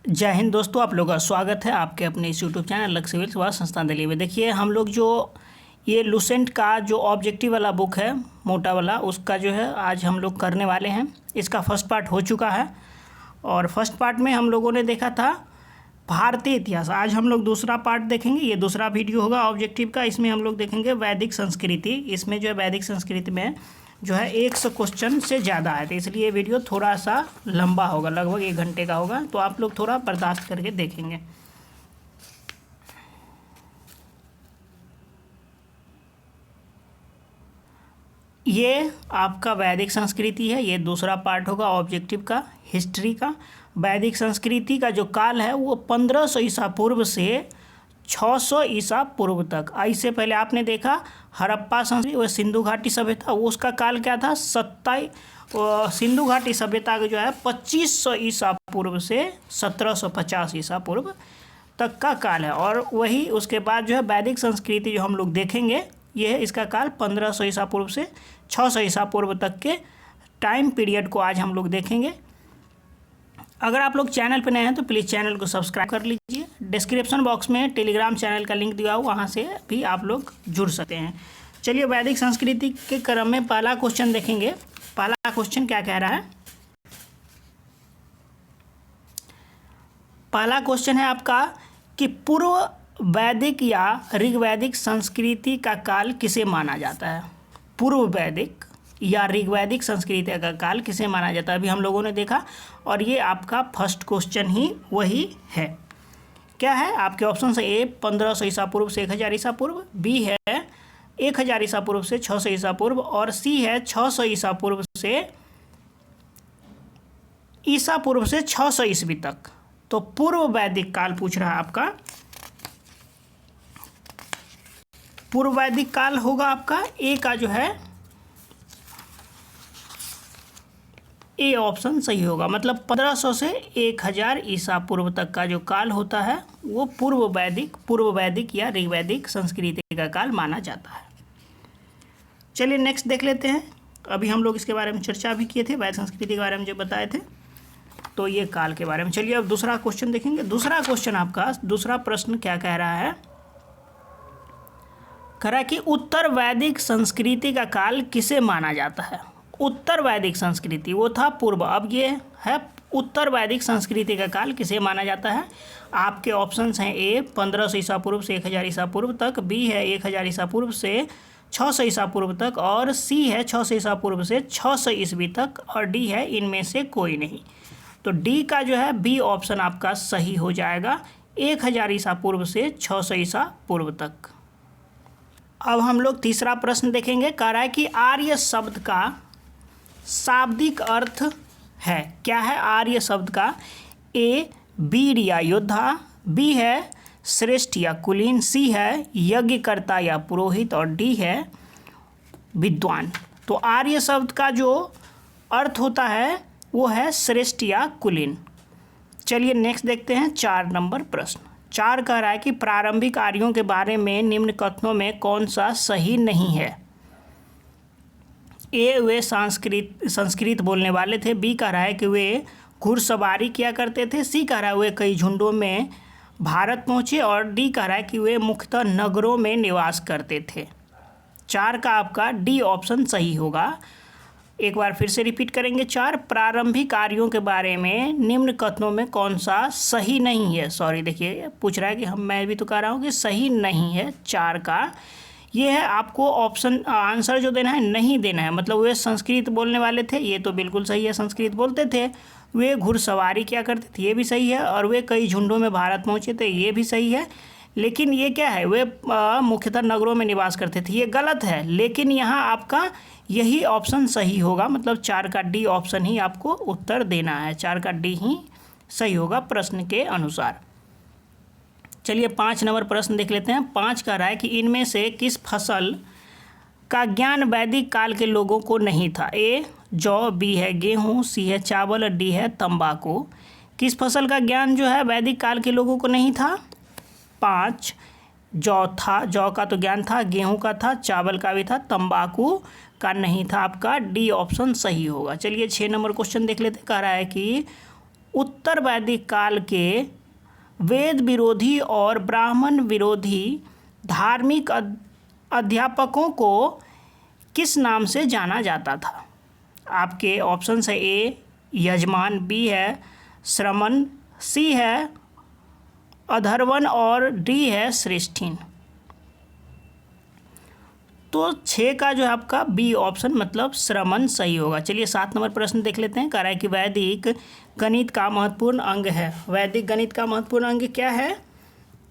जय हिंद दोस्तों, आप लोगों का स्वागत है आपके अपने इस यूट्यूब चैनल लक्ष्य सिविल सेवा संस्थान दिल्ली में। देखिए हम लोग जो ये लुसेंट का जो ऑब्जेक्टिव वाला बुक है, मोटा वाला, उसका जो है आज हम लोग करने वाले हैं। इसका फर्स्ट पार्ट हो चुका है और फर्स्ट पार्ट में हम लोगों ने देखा था भारतीय इतिहास। आज हम लोग दूसरा पार्ट देखेंगे। ये दूसरा वीडियो होगा ऑब्जेक्टिव का। इसमें हम लोग देखेंगे वैदिक संस्कृति। इसमें जो है वैदिक संस्कृति में जो है 100 क्वेश्चन से ज़्यादा है, तो इसलिए ये वीडियो थोड़ा सा लंबा होगा, लगभग 1 घंटे का होगा। तो आप लोग थोड़ा बर्दाश्त करके देखेंगे। ये आपका वैदिक संस्कृति है। ये दूसरा पार्ट होगा ऑब्जेक्टिव का, हिस्ट्री का। वैदिक संस्कृति का जो काल है वो 1500 ईसा पूर्व से 600 ईसा पूर्व तक। इससे पहले आपने देखा हड़प्पा संस्कृति, वो सिंधु घाटी सभ्यता, वो उसका काल क्या था? सिंधु घाटी सभ्यता का जो है 2500 ईसा पूर्व से 1750 ईसा पूर्व तक का काल है। और वही उसके बाद जो है वैदिक संस्कृति जो हम लोग देखेंगे, ये है इसका काल 1500 ईसा पूर्व से 600 ईसा पूर्व तक के टाइम पीरियड को आज हम लोग देखेंगे। अगर आप लोग चैनल पर नए हैं तो प्लीज़ चैनल को सब्सक्राइब कर लीजिए। डिस्क्रिप्शन बॉक्स में टेलीग्राम चैनल का लिंक दिया हो, वहाँ से भी आप लोग जुड़ सकते हैं। चलिए वैदिक संस्कृति के क्रम में पहला क्वेश्चन देखेंगे। पहला क्वेश्चन क्या कह रहा है? पहला क्वेश्चन है आपका कि पूर्व वैदिक या ऋग्वैदिक संस्कृति का काल किसे माना जाता है? पूर्व वैदिक या ऋग्वैदिक संस्कृति का काल किसे माना जाता है? अभी हम लोगों ने देखा और ये आपका फर्स्ट क्वेश्चन ही वही है। क्या है आपके ऑप्शन से? ए 1500 ईसा पूर्व से 1000 ईसा पूर्व, बी है 1000 ईसा पूर्व से 600 ईसा पूर्व, और सी है 600 ईसा पूर्व से 600 ईस्वी तक। तो पूर्व वैदिक काल पूछ रहा है आपका। पूर्व वैदिक काल होगा आपका ए का जो है ए ऑप्शन सही होगा। मतलब 1500 से 1000 ईसा पूर्व तक का जो काल होता है वो पूर्व वैदिक या ऋग्वैदिक संस्कृति का काल माना जाता है। चलिए नेक्स्ट देख लेते हैं। अभी हम लोग इसके बारे में चर्चा भी किए थे, वैदिक संस्कृति के बारे में जो बताए थे, तो ये काल के बारे में। चलिए अब दूसरा क्वेश्चन देखेंगे। दूसरा क्वेश्चन आपका, दूसरा प्रश्न क्या कह रहा है? कह रहा है कि उत्तर वैदिक संस्कृति का काल किसे माना जाता है? उत्तर वैदिक संस्कृति, वो था पूर्व, अब ये है उत्तर वैदिक संस्कृति का काल किसे माना जाता है? आपके ऑप्शंस हैं ए 1500 ईसा पूर्व से 1000 ईसा पूर्व तक, बी है 1000 ईसा पूर्व से 600 ईसा पूर्व तक, और सी है 600 ईसा पूर्व से 600 ईस्वी तक, और डी है इनमें से कोई नहीं। तो डी का जो है बी ऑप्शन आपका सही हो जाएगा, 1000 ईसा पूर्व से 600 ईसा पूर्व तक। अब हम लोग तीसरा प्रश्न देखेंगे। कह रहा है कि आर्य शब्द का शाब्दिक अर्थ है। क्या है आर्य शब्द का? ए वीर या योद्धा, बी है श्रेष्ठ या कुलीन, सी है यज्ञकर्ता या पुरोहित, और डी है विद्वान। तो आर्य शब्द का जो अर्थ होता है वो है श्रेष्ठ या कुलीन। चलिए नेक्स्ट देखते हैं 4 नंबर प्रश्न। 4 कह रहा है कि प्रारंभिक आर्यों के बारे में निम्न कथनों में कौन सा सही नहीं है? ए वे संस्कृत बोलने वाले थे, बी कह रहा है कि वे घुड़सवारी किया करते थे, सी कह रहा है वे कई झुंडों में भारत पहुँचे, और डी कह रहा है कि वे मुख्यतः नगरों में निवास करते थे। 4 का आपका डी ऑप्शन सही होगा। एक बार फिर से रिपीट करेंगे। 4 प्रारंभिक आर्यों के बारे में निम्न कथनों में कौन सा सही नहीं है? सॉरी, देखिए पूछ रहा है कि मैं भी तो कह रहा हूँ कि सही नहीं है 4 का। ये है आपको ऑप्शन आंसर जो देना है, नहीं देना है। मतलब वे संस्कृत बोलने वाले थे, ये तो बिल्कुल सही है, संस्कृत बोलते थे। वे घुड़सवारी क्या करते थे, ये भी सही है। और वे कई झुंडों में भारत पहुँचे थे, ये भी सही है। लेकिन ये क्या है, वे मुख्यतः नगरों में निवास करते थे, ये गलत है। लेकिन यहाँ आपका यही ऑप्शन सही होगा। मतलब 4 का डी ऑप्शन ही आपको उत्तर देना है। 4 का डी ही सही होगा प्रश्न के अनुसार। चलिए 5 नंबर प्रश्न देख लेते हैं। 5 कह रहा है कि इनमें से किस फसल का ज्ञान वैदिक काल के लोगों को नहीं था? ए जौ, बी है गेहूँ, सी है चावल, और डी है तंबाकू। किस फसल का ज्ञान जो है वैदिक काल के लोगों को नहीं था? 5 जौ था, जौ का तो ज्ञान था, गेहूँ का था, चावल का भी था, तंबाकू का नहीं था। आपका डी ऑप्शन सही होगा। चलिए 6 नंबर क्वेश्चन देख लेते हैं। कह रहा है कि उत्तर वैदिक काल के वेद विरोधी और ब्राह्मण विरोधी धार्मिक अध्यापकों को किस नाम से जाना जाता था? आपके ऑप्शन है ए यजमान, बी है श्रमण, सी है अधर्वण और डी है श्रेष्ठीन। तो 6 का जो है आपका बी ऑप्शन मतलब श्रमण सही होगा। चलिए 7 नंबर प्रश्न देख लेते हैं। कह रहा है कि वैदिक गणित का महत्वपूर्ण अंग है। वैदिक गणित का महत्वपूर्ण अंग क्या है?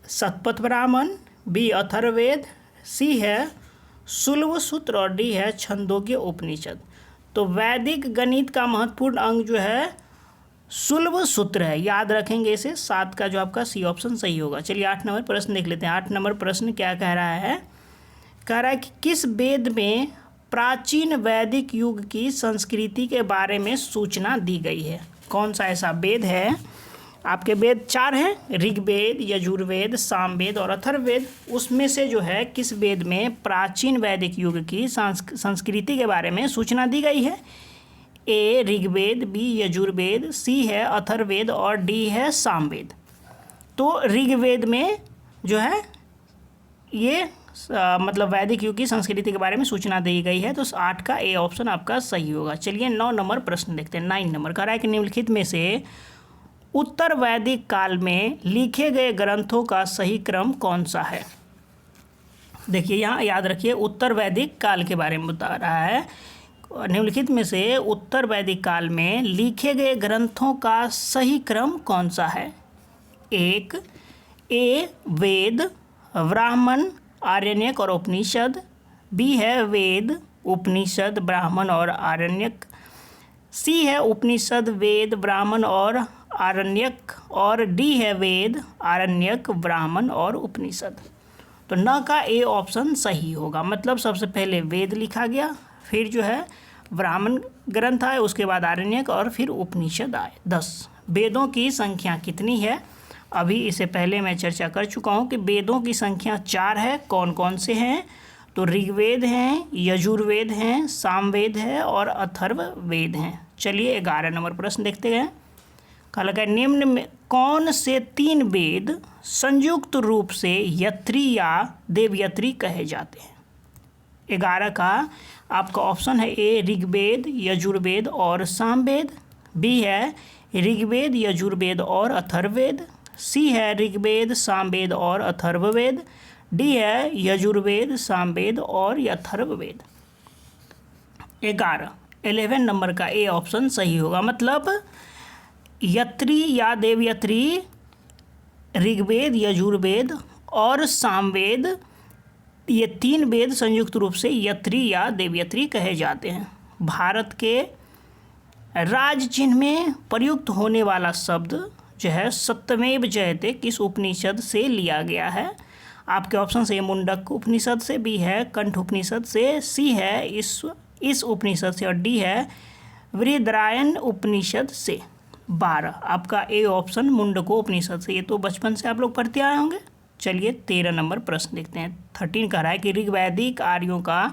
शतपथ ब्राह्मण, बी अथर्ववेद, सी है शुल्ब सूत्र और डी है छंदोग्य उपनिषद। तो वैदिक गणित का महत्वपूर्ण अंग जो है शुल्ब सूत्र है, याद रखेंगे इसे। 7 का जो आपका सी ऑप्शन सही होगा। चलिए 8 नंबर प्रश्न देख लेते हैं। 8 नंबर प्रश्न क्या कह रहा है? कह रहा है कि किस वेद में प्राचीन वैदिक युग की संस्कृति के बारे में सूचना दी गई है? कौन सा ऐसा वेद है? आपके वेद 4 हैं, ऋग्वेद, यजुर्वेद, सामवेद और अथर्ववेद। उसमें से जो है किस वेद में प्राचीन वैदिक युग की संस्कृति के बारे में सूचना दी गई है? ए ऋग्वेद, बी यजुर्वेद, सी है अथर्ववेद और डी है सामवेद। तो ऋग्वेद में जो है ये मतलब वैदिक युग की संस्कृति के बारे में सूचना दी गई है। तो 8 का ए ऑप्शन आपका सही होगा। चलिए 9 नंबर प्रश्न देखते हैं। 9 नंबर कह रहा है कि निम्नलिखित में से उत्तर वैदिक काल में लिखे गए ग्रंथों का सही क्रम कौन सा है? देखिए यहाँ याद रखिए उत्तर वैदिक काल के बारे में बता रहा है। निम्नलिखित में से उत्तर वैदिक काल में लिखे गए ग्रंथों का सही क्रम कौन सा है? 1 ए वेद, ब्राह्मण, आरण्यक और उपनिषद, बी है वेद, उपनिषद, ब्राह्मण और आरण्यक, सी है उपनिषद, वेद, ब्राह्मण और आरण्यक और डी है वेद, आरण्यक, ब्राह्मण और उपनिषद। तो न का ए ऑप्शन सही होगा। मतलब सबसे पहले वेद लिखा गया, फिर जो है ब्राह्मण ग्रंथ आए, उसके बाद आरण्यक और फिर उपनिषद आए। 10 वेदों की संख्या कितनी है? अभी इसे पहले मैं चर्चा कर चुका हूँ कि वेदों की संख्या 4 है। कौन कौन से हैं? तो ऋग्वेद हैं, यजुर्वेद हैं, सामवेद है और अथर्ववेद हैं। चलिए 11 नंबर प्रश्न देखते हैं। कहा लगा निम्न में कौन से 3 वेद संयुक्त रूप से यत्री या देवयत्री कहे जाते हैं? 11 का आपका ऑप्शन है ए ऋग्वेद, यजुर्वेद और सामवेद, बी है ऋग्वेद, यजुर्वेद और अथर्ववेद, सी है ऋग्वेद, सामवेद और अथर्ववेद, डी है यजुर्वेद, सामवेद और अथर्ववेद। 11 नंबर का ए ऑप्शन सही होगा। मतलब यत्री या देवयत्री ऋग्वेद, यजुर्वेद और सामवेद, ये 3 वेद संयुक्त रूप से यत्री या देवयत्री कहे जाते हैं। भारत के राज चिन्ह में प्रयुक्त होने वाला शब्द जो है सत्यमेव जयते किस उपनिषद से लिया गया है? आपके ऑप्शन से मुंडक उपनिषद से, बी है कंठ उपनिषद से, सी है इस उपनिषद से और डी है बृहदारण्यक उपनिषद से। 12 आपका ए ऑप्शन मुंडको उपनिषद से। ये तो बचपन से आप लोग पढ़ते आए होंगे। चलिए 13 नंबर प्रश्न देखते हैं। 13 कह रहा है कि ऋग्वैदिक आर्यों का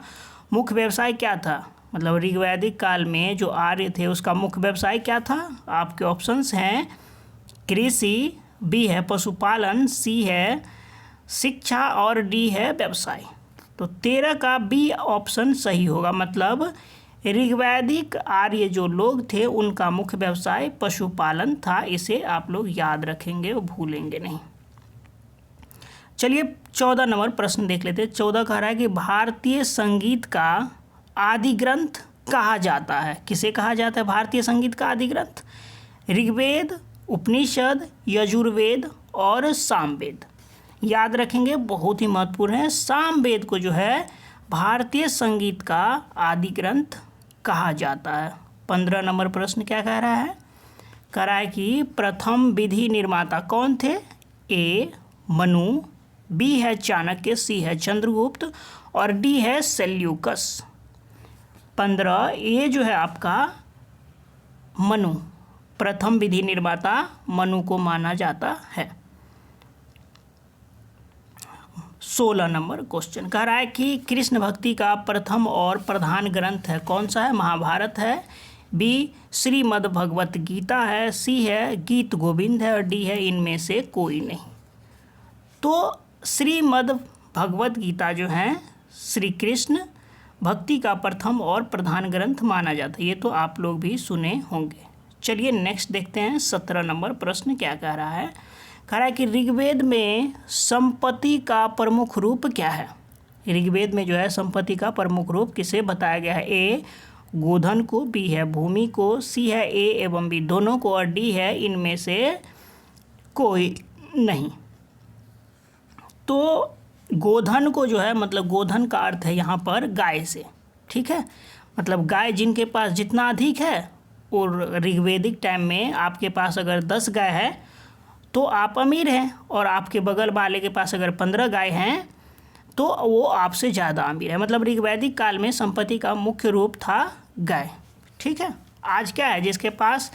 मुख्य व्यवसाय क्या था? मतलब ऋग्वैदिक काल में जो आर्य थे उसका मुख्य व्यवसाय क्या था? आपके ऑप्शंस हैं कृषि, बी है पशुपालन, सी है शिक्षा और डी है व्यवसाय। तो 13 का बी ऑप्शन सही होगा। मतलब ऋग्वैदिक आर्य जो लोग थे उनका मुख्य व्यवसाय पशुपालन था। इसे आप लोग याद रखेंगे और भूलेंगे नहीं। चलिए 14 नंबर प्रश्न देख लेते हैं। 14 कह रहा है कि भारतीय संगीत का आदि ग्रंथ कहा जाता है? किसे कहा जाता है भारतीय संगीत का आदि ग्रंथ? ऋग्वेद, उपनिषद, यजुर्वेद और सामवेद। याद रखेंगे, बहुत ही महत्वपूर्ण है। सामवेद को जो है भारतीय संगीत का आदि ग्रंथ कहा जाता है। 15 नंबर प्रश्न क्या कह रहा है? कह रहा है कि प्रथम विधि निर्माता कौन थे? ए मनु, बी है चाणक्य, सी है चंद्रगुप्त और डी है सेल्यूकस। 15 ये जो है आपका मनु, प्रथम विधि निर्माता मनु को माना जाता है। 16 नंबर क्वेश्चन कह रहा है कि कृष्ण भक्ति का प्रथम और प्रधान ग्रंथ है कौन सा है? महाभारत है, बी श्रीमद् भगवत गीता है, सी है गीत गोविंद है और डी है इनमें से कोई नहीं। तो श्रीमद् भगवत गीता जो है श्री कृष्ण भक्ति का प्रथम और प्रधान ग्रंथ माना जाता है, ये तो आप लोग भी सुने होंगे। चलिए नेक्स्ट देखते हैं 17 नंबर प्रश्न क्या कह रहा है। कह रहा है कि ऋग्वेद में संपत्ति का प्रमुख रूप क्या है। ऋग्वेद में जो है संपत्ति का प्रमुख रूप किसे बताया गया है। ए गोधन को, बी है भूमि को, सी है ए एवं बी दोनों को और डी है इनमें से कोई नहीं। तो गोधन को जो है मतलब गोधन का अर्थ है यहाँ पर गाय से, ठीक है। मतलब गाय जिनके पास जितना अधिक है, और ऋग्वेदिक टाइम में आपके पास अगर 10 गाय है तो आप अमीर हैं, और आपके बगल वाले के पास अगर 15 गाय हैं तो वो आपसे ज़्यादा अमीर है। मतलब ऋग्वैदिक काल में संपत्ति का मुख्य रूप था गाय, ठीक है। आज क्या है, जिसके पास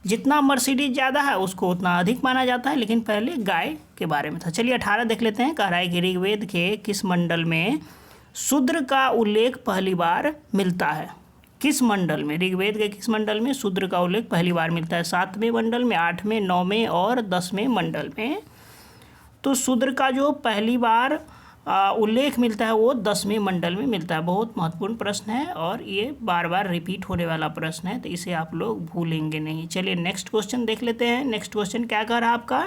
जितना मर्सिडीज ज़्यादा है उसको उतना अधिक माना जाता है, लेकिन पहले गाय के बारे में था। चलिए 18 देख लेते हैं। कह रहा है कि ऋग्वेद के किस मंडल में शूद्र का उल्लेख पहली बार मिलता है। किस मंडल में, ऋग्वेद के किस मंडल में शूद्र का उल्लेख पहली बार मिलता है। 7वें मंडल में, 8वें, 9वें और 10वें मंडल में। तो शूद्र का जो पहली बार उल्लेख मिलता है वो 10वें मंडल में मिलता है। बहुत महत्वपूर्ण प्रश्न है और ये बार बार रिपीट होने वाला प्रश्न है, तो इसे आप लोग भूलेंगे नहीं। चलिए नेक्स्ट क्वेश्चन देख लेते हैं। नेक्स्ट क्वेश्चन क्या कह रहा है आपका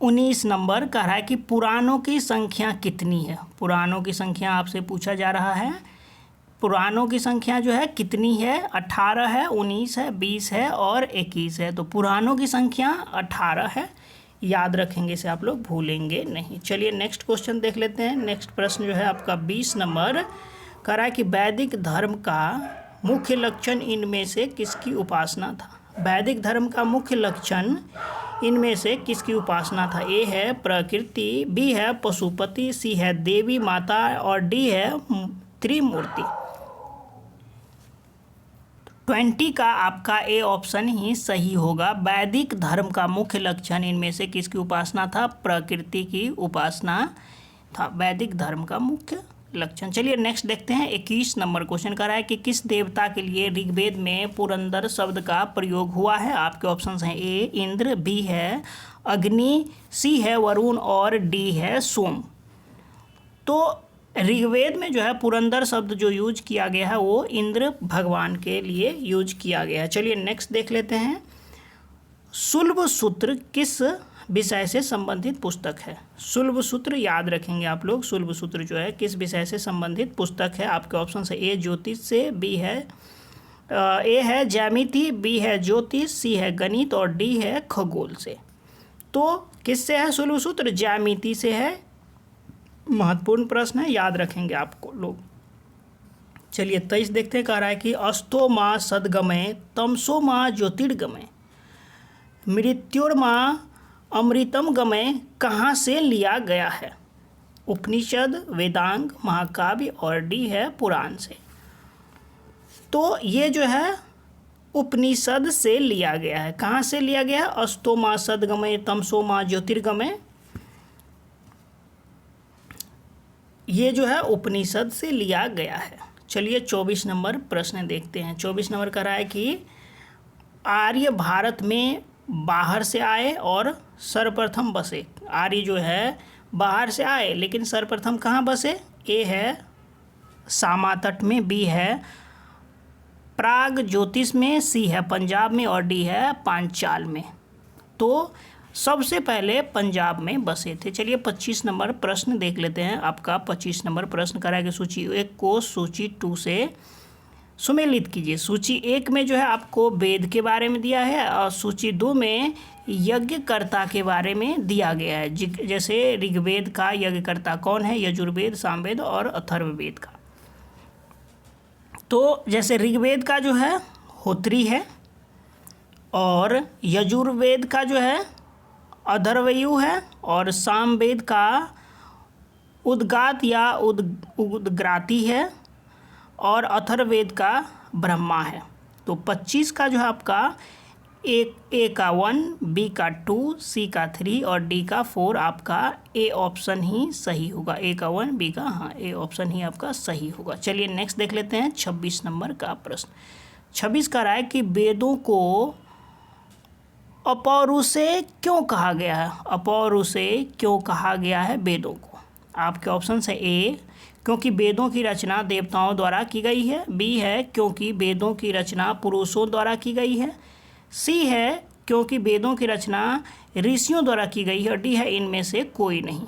19 नंबर। कह रहा है कि पुराणों की संख्या कितनी है। पुराणों की संख्या आपसे पूछा जा रहा है। पुराणों की संख्या जो है कितनी है। 18 है, 19 है, 20 है और 21 है। तो पुराणों की संख्या 18 है, याद रखेंगे, इसे आप लोग भूलेंगे नहीं। चलिए नेक्स्ट क्वेश्चन देख लेते हैं। नेक्स्ट प्रश्न जो है आपका 20 नंबर। कह रहा है कि वैदिक धर्म का मुख्य लक्षण इनमें से किसकी उपासना था। वैदिक धर्म का मुख्य लक्षण इनमें से किसकी उपासना था। ए है प्रकृति, बी है पशुपति, सी है देवी माता और डी है त्रिमूर्ति। 20 का आपका ए ऑप्शन ही सही होगा। वैदिक धर्म का मुख्य लक्षण इनमें से किसकी उपासना था। प्रकृति की उपासना था वैदिक धर्म का मुख्य लक्षण। चलिए नेक्स्ट देखते हैं। 21 नंबर क्वेश्चन कर रहा है कि किस देवता के लिए ऋग्वेद में पुरंदर शब्द का प्रयोग हुआ है। आपके ऑप्शंस हैं ए इंद्र, बी है अग्नि, सी है वरुण और डी है सोम। तो ऋग्वेद में जो है पुरंदर शब्द जो यूज किया गया है वो इंद्र भगवान के लिए यूज किया गया है। चलिए नेक्स्ट देख लेते हैं। शुल्ब सूत्र किस विषय से संबंधित पुस्तक है। शुल्ब सूत्र याद रखेंगे आप लोग। शुल्ब सूत्र जो है किस विषय से संबंधित पुस्तक है। आपके ऑप्शन है ए ज्योतिष से, बी है ए है ज्यामिति, बी है ज्योतिष, सी है गणित और डी है खगोल से। तो किससे है शुल्ब सूत्र। ज्यामिति से है। महत्वपूर्ण प्रश्न है, याद रखेंगे आपको लोग। चलिए 23 देखते हैं। कह रहा है कि अस्तो माँ सदगमय तमसो माँ ज्योतिर्गमय मृत्युर्माँ अमृतम गमय कहाँ से लिया गया है। उपनिषद, वेदांग, महाकाव्य और डी है पुराण से। तो ये जो है उपनिषद से लिया गया है। कहाँ से लिया गया है। अस्तो माँ सदगमय तमसो माँ ज्योतिर्गमय, ये जो है उपनिषद से लिया गया है। चलिए 24 नंबर प्रश्न देखते हैं। 24 नंबर कह रहा है कि आर्य भारत में बाहर से आए और सर्वप्रथम बसे। आर्य जो है बाहर से आए लेकिन सर्वप्रथम कहाँ बसे। ए है सामातट में, बी है प्राग ज्योतिष में, सी है पंजाब में और डी है पांचाल में। तो सबसे पहले पंजाब में बसे थे। चलिए 25 नंबर प्रश्न देख लेते हैं। आपका 25 नंबर प्रश्न करा है कि सूची 1 को सूची 2 से सुमेलित कीजिए। सूची 1 में जो है आपको वेद के बारे में दिया है और सूची 2 में यज्ञकर्ता के बारे में दिया गया है। जैसे ऋग्वेद का यज्ञकर्ता कौन है, यजुर्वेद, सामवेद और अथर्ववेद का। तो जैसे ऋग्वेद का जो है होत्री है और यजुर्वेद का जो है अधर्वयु है और सामवेद का उद्गात या उद्ग्राती है और अथर्ववेद का ब्रह्मा है। तो 25 का जो है आपका ए का 1, बी का 2, सी का 3 और डी का 4 आपका ए ऑप्शन ही सही होगा। ए का 1, बी का ए ऑप्शन ही आपका सही होगा। चलिए नेक्स्ट देख लेते हैं 26 नंबर का प्रश्न। 26 कह रहा है कि वेदों को अपौरुषेय क्यों कहा गया है? अपौरुषेय क्यों कहा गया है वेदों को? आपके ऑप्शन है ए, क्योंकि वेदों की रचना देवताओं द्वारा की गई है, बी है क्योंकि वेदों की रचना पुरुषों द्वारा की गई है, सी है क्योंकि वेदों की रचना ऋषियों द्वारा की गई है, और डी है इनमें से कोई नहीं।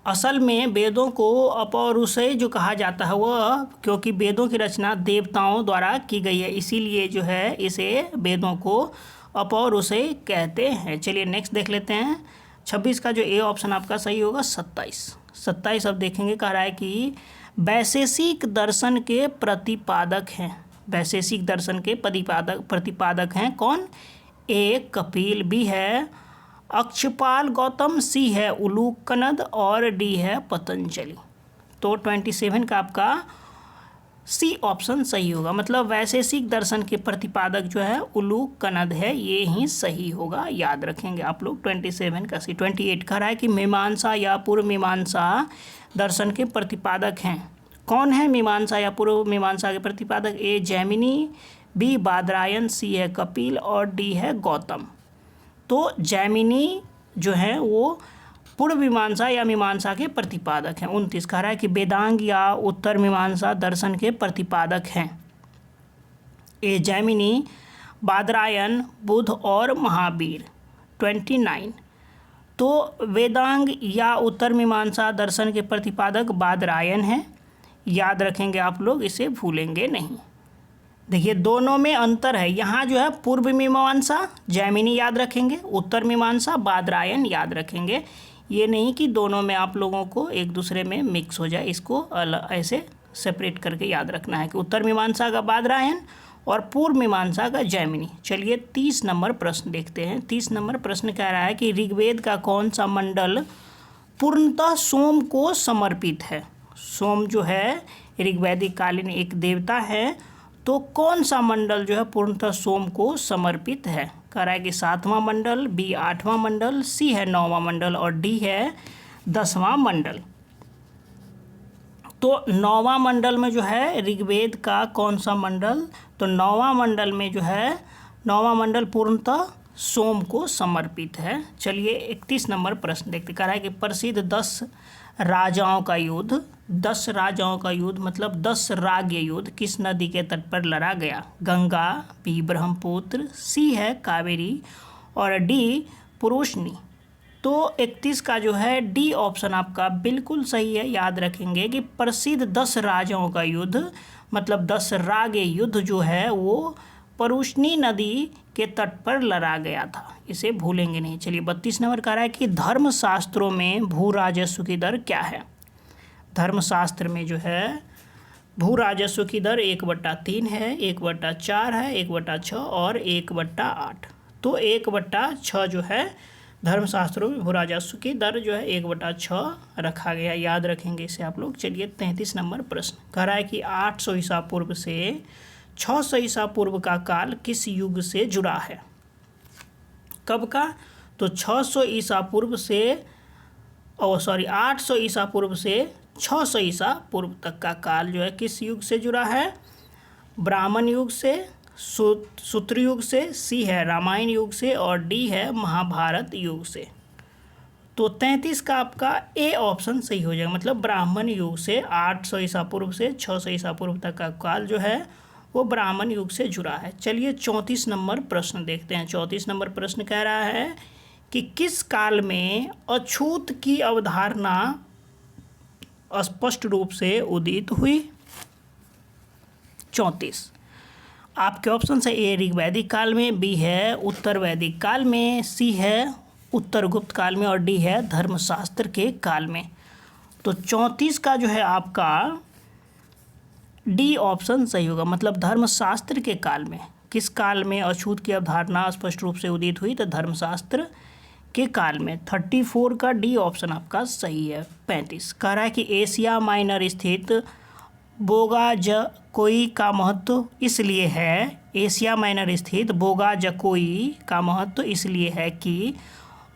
असल में वेदों को अपौरुषेय जो कहा जाता है वह क्योंकि वेदों की रचना देवताओं द्वारा की गई है, इसीलिए जो है इसे वेदों को अपौरुषेय कहते हैं। चलिए नेक्स्ट देख लेते हैं। 26 का जो ए ऑप्शन आपका सही होगा। 27 अब देखेंगे। कह रहा है कि वैशेषिक दर्शन के प्रतिपादक हैं। वैशेषिक दर्शन के प्रतिपादक हैं कौन? ए कपिल, बी है अक्षपाल गौतम, सी है उलूकनद और डी है पतंजलि। तो 27 का आपका सी ऑप्शन सही होगा। मतलब वैशेषिक दर्शन के प्रतिपादक जो है उलूकनद है, ये ही सही होगा, याद रखेंगे आप लोग। 27 का सी। 28 कह रहा है कि मीमांसा या पूर्व मीमांसा दर्शन के प्रतिपादक हैं। कौन है मीमांसा या पूर्व मीमांसा के प्रतिपादक? ए जैमिनी, बी बादरायन, सी है कपिल और डी है गौतम। तो जैमिनी जो है वो पूर्व मीमांसा या मीमांसा के प्रतिपादक हैं। 29 कह रहा है कि वेदांग या उत्तर मीमांसा दर्शन के प्रतिपादक हैं। ए जैमिनी, बादरायन, बुध और महावीर। 29 तो वेदांग या उत्तर मीमांसा दर्शन के प्रतिपादक बादरायन हैं, याद रखेंगे आप लोग, इसे भूलेंगे नहीं। देखिए दोनों में अंतर है। यहाँ जो है पूर्व मीमांसा जैमिनी याद रखेंगे, उत्तर मीमांसा बादरायन याद रखेंगे। ये नहीं कि दोनों में आप लोगों को एक दूसरे में मिक्स हो जाए, इसको ऐसे सेपरेट करके याद रखना है कि उत्तर मीमांसा का बादरायन और पूर्व मीमांसा का जैमिनी। चलिए 30 नंबर प्रश्न देखते हैं। 30 नंबर प्रश्न कह रहा है कि ऋग्वेद का कौन सा मंडल पूर्णतः सोम को समर्पित है? सोम जो है ऋग्वैदिक कालीन एक देवता है, तो कौन सा मंडल जो है पूर्णतः सोम को समर्पित है? कह रहा है कि 7वां मंडल, बी 8वां मंडल, सी है 9वां मंडल और डी है 10वां मंडल। तो 9वां मंडल में जो है ऋग्वेद का कौन सा मंडल? तो 9वां मंडल में जो है 9वां मंडल पूर्णतः सोम को समर्पित है। चलिए 31 नंबर प्रश्न देखते। कह रहा है कि प्रसिद्ध 10 राजाओं का युद्ध, 10 राजाओं का युद्ध मतलब 10 राज्य युद्ध किस नदी के तट पर लड़ा गया? गंगा, बी ब्रह्मपुत्र, सी है कावेरी और डी पुरुषनी। तो 31 का जो है डी ऑप्शन आपका बिल्कुल सही है। याद रखेंगे कि प्रसिद्ध 10 राजाओं का युद्ध मतलब 10 राज्य युद्ध जो है वो पुरुषनी नदी के तट पर लड़ा गया था, इसे भूलेंगे नहीं। चलिए 32 नंबर कह रहा है कि धर्मशास्त्रों में भू राजस्व की दर क्या है? धर्मशास्त्र में जो है भू राजस्व की दर 1/3 है, 1/4 है, 1/6 और 1/8। तो 1/6 जो है धर्मशास्त्रों में भू राजस्व की दर जो है 1/6 रखा गया, याद रखेंगे इसे आप लोग। चलिए 33 नंबर प्रश्न कह रहा है कि 800 ईसा पूर्व से 600 ईसा पूर्व का काल किस युग से जुड़ा है? कब का? तो 600 ईसा पूर्व से 800 ईसा पूर्व से 600 ईसा पूर्व तक का काल जो है किस युग से जुड़ा है? ब्राह्मण युग से, सूत्र युग से, सी है रामायण युग से और डी है महाभारत युग से। तो 33 का आपका ए ऑप्शन सही हो जाएगा। मतलब ब्राह्मण युग से 800 ईसा पूर्व से 600 ईसा पूर्व तक का काल जो है वो ब्राह्मण युग से जुड़ा है। चलिए 34 नंबर प्रश्न देखते हैं। 34 नंबर प्रश्न कह रहा है कि किस काल में अछूत की अवधारणा स्पष्ट रूप से उदित हुई? 34 आपके ऑप्शन है ए ऋग्वैदिक काल में, बी है उत्तर वैदिक काल में, सी है उत्तर गुप्त काल में और डी है धर्मशास्त्र के काल में। तो 34 का जो है आपका डी ऑप्शन सही होगा। मतलब धर्मशास्त्र के काल में। किस काल में अछूत की अवधारणा स्पष्ट रूप से उदित हुई? तो धर्मशास्त्र के काल में। 34 का डी ऑप्शन आपका सही है। 35 कह रहा है कि एशिया माइनर स्थित बोगाजकोई का महत्व इसलिए है, एशिया माइनर स्थित बोगाजकोई का महत्व इसलिए है कि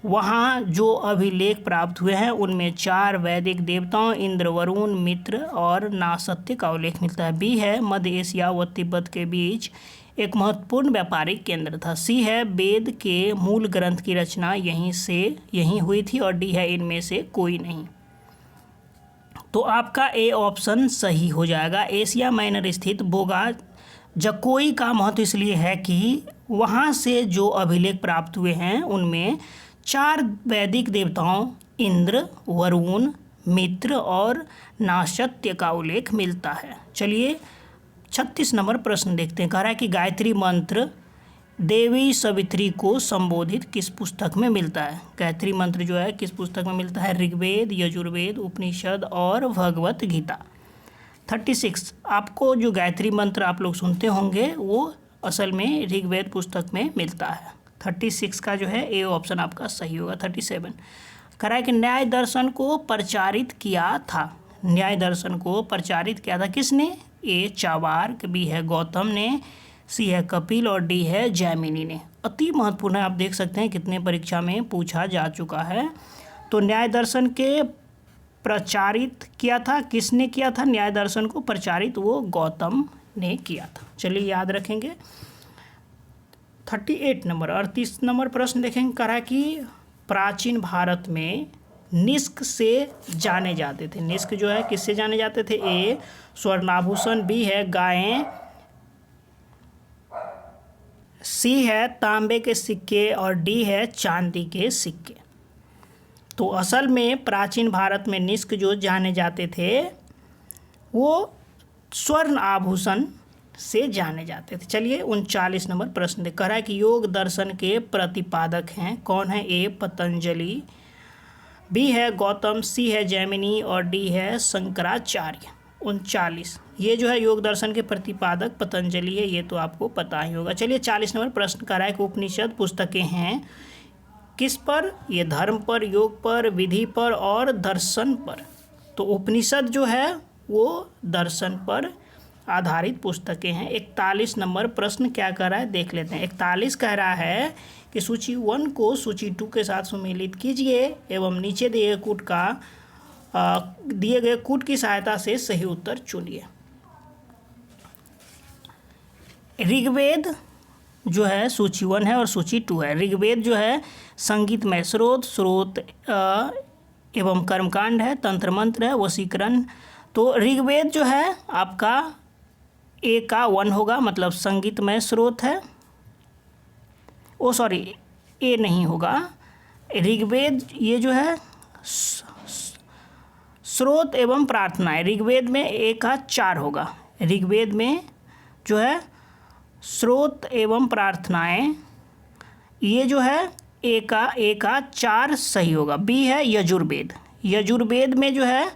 वहाँ जो अभिलेख प्राप्त हुए हैं उनमें 4 वैदिक देवताओं इंद्र, वरुण, मित्र और नासत्य का उल्लेख मिलता है। बी है मध्य एशिया व तिब्बत के बीच एक महत्वपूर्ण व्यापारिक केंद्र था। सी है वेद के मूल ग्रंथ की रचना यहीं हुई थी। और डी है इनमें से कोई नहीं। तो आपका ए ऑप्शन सही हो जाएगा। एशिया माइनर स्थित बोगा जकोई का महत्व इसलिए है कि वहाँ से जो अभिलेख प्राप्त हुए हैं उनमें 4 वैदिक देवताओं इंद्र, वरुण, मित्र और नासत्य का उल्लेख मिलता है। चलिए 36 नंबर प्रश्न देखते हैं। कह रहा है कि गायत्री मंत्र देवी सवित्री को संबोधित किस पुस्तक में मिलता है। गायत्री मंत्र जो है किस पुस्तक में मिलता है? ऋग्वेद, यजुर्वेद, उपनिषद और भगवत गीता। 36 आपको जो गायत्री मंत्र आप लोग सुनते होंगे वो असल में ऋग्वेद पुस्तक में मिलता है। 36 का जो है ए ऑप्शन आपका सही होगा। 37 कह रहा है कि न्याय दर्शन को प्रचारित किया था। न्याय दर्शन को प्रचारित किया था किसने? ए चार्वाक, बी है गौतम ने, सी है कपिल और डी है जैमिनी ने। अति महत्वपूर्ण है, आप देख सकते हैं कितने परीक्षा में पूछा जा चुका है। तो न्याय दर्शन के प्रचारित किया था किसने किया था? न्याय दर्शन को प्रचारित वो गौतम ने किया था। चलिए याद रखेंगे। 38 नंबर 38 नंबर प्रश्न देखेंगे। कह रहा है कि प्राचीन भारत में निष्क से जाने जाते थे। निष्क जो है किससे जाने जाते थे? ए स्वर्णाभूषण, बी है गायें, सी है तांबे के सिक्के और डी है चांदी के सिक्के। तो असल में प्राचीन भारत में निष्क जो जाने जाते थे वो स्वर्ण आभूषण से जाने जाते थे। चलिए 39 नंबर प्रश्न देख। कह रहा है कि योग दर्शन के प्रतिपादक हैं कौन है? ए पतंजलि, बी है गौतम, सी है जैमिनी और डी है शंकराचार्य। 39 ये जो है योग दर्शन के प्रतिपादक पतंजलि है, ये तो आपको पता ही होगा। चलिए 40 नंबर प्रश्न कह रहा है कि उपनिषद पुस्तकें हैं किस पर? ये धर्म पर, योग पर, विधि पर और दर्शन पर। तो उपनिषद जो है वो दर्शन पर आधारित पुस्तकें हैं। 41 नंबर प्रश्न क्या कर रहा है देख लेते हैं। 41 कह रहा है कि सूची 1 को सूची 2 के साथ सम्मिलित कीजिए एवं नीचे दिए गए कूट की सहायता से सही उत्तर चुनिए। ऋग्वेद जो है सूची 1 है और सूची 2 है। ऋग्वेद जो है संगीतमय स्रोत एवं कर्मकांड है, तंत्र मंत्र है, वशीकरण। तो ऋग्वेद जो है आपका ए का 1 होगा, मतलब संगीतमय स्रोत है। ए नहीं होगा। ऋग्वेद ये जो है स्रोत एवं प्रार्थनाएं, ऋग्वेद में ए का 4 होगा। ऋग्वेद में जो है स्रोत एवं प्रार्थनाएं ये जो है ए का 4 सही होगा। बी है यजुर्वेद। यजुर्वेद में जो है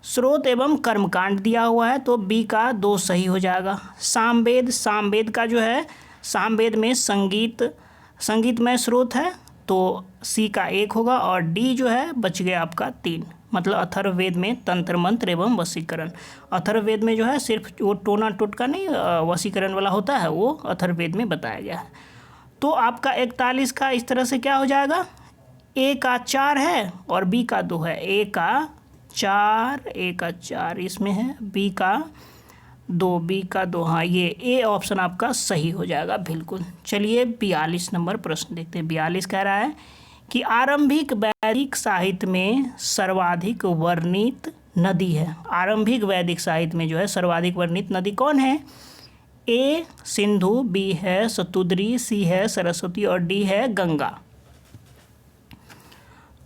स्रोत एवं कर्मकांड दिया हुआ है तो बी का 2 सही हो जाएगा। सामवेद का जो है सामवेद में संगीतमय स्रोत है तो सी का 1 होगा और डी जो है बच गया आपका 3, मतलब अथर्ववेद में तंत्र मंत्र एवं वशीकरण। अथर्ववेद में जो है सिर्फ वो टोना टोटका नहीं वशीकरण वाला होता है, वो अथर्ववेद में बताया गया है। तो आपका 41 का इस तरह से क्या हो जाएगा? ए का 4 है और बी का 2 है। ए का 4 इसमें है, बी का 2 हाँ ये ए ऑप्शन आपका सही हो जाएगा बिल्कुल। चलिए 42 नंबर प्रश्न देखते हैं। 42 कह रहा है कि आरंभिक वैदिक साहित्य में सर्वाधिक वर्णित नदी है। आरंभिक वैदिक साहित्य में जो है सर्वाधिक वर्णित नदी कौन है? ए सिंधु, बी है सतुद्री, सी है सरस्वती और डी है गंगा।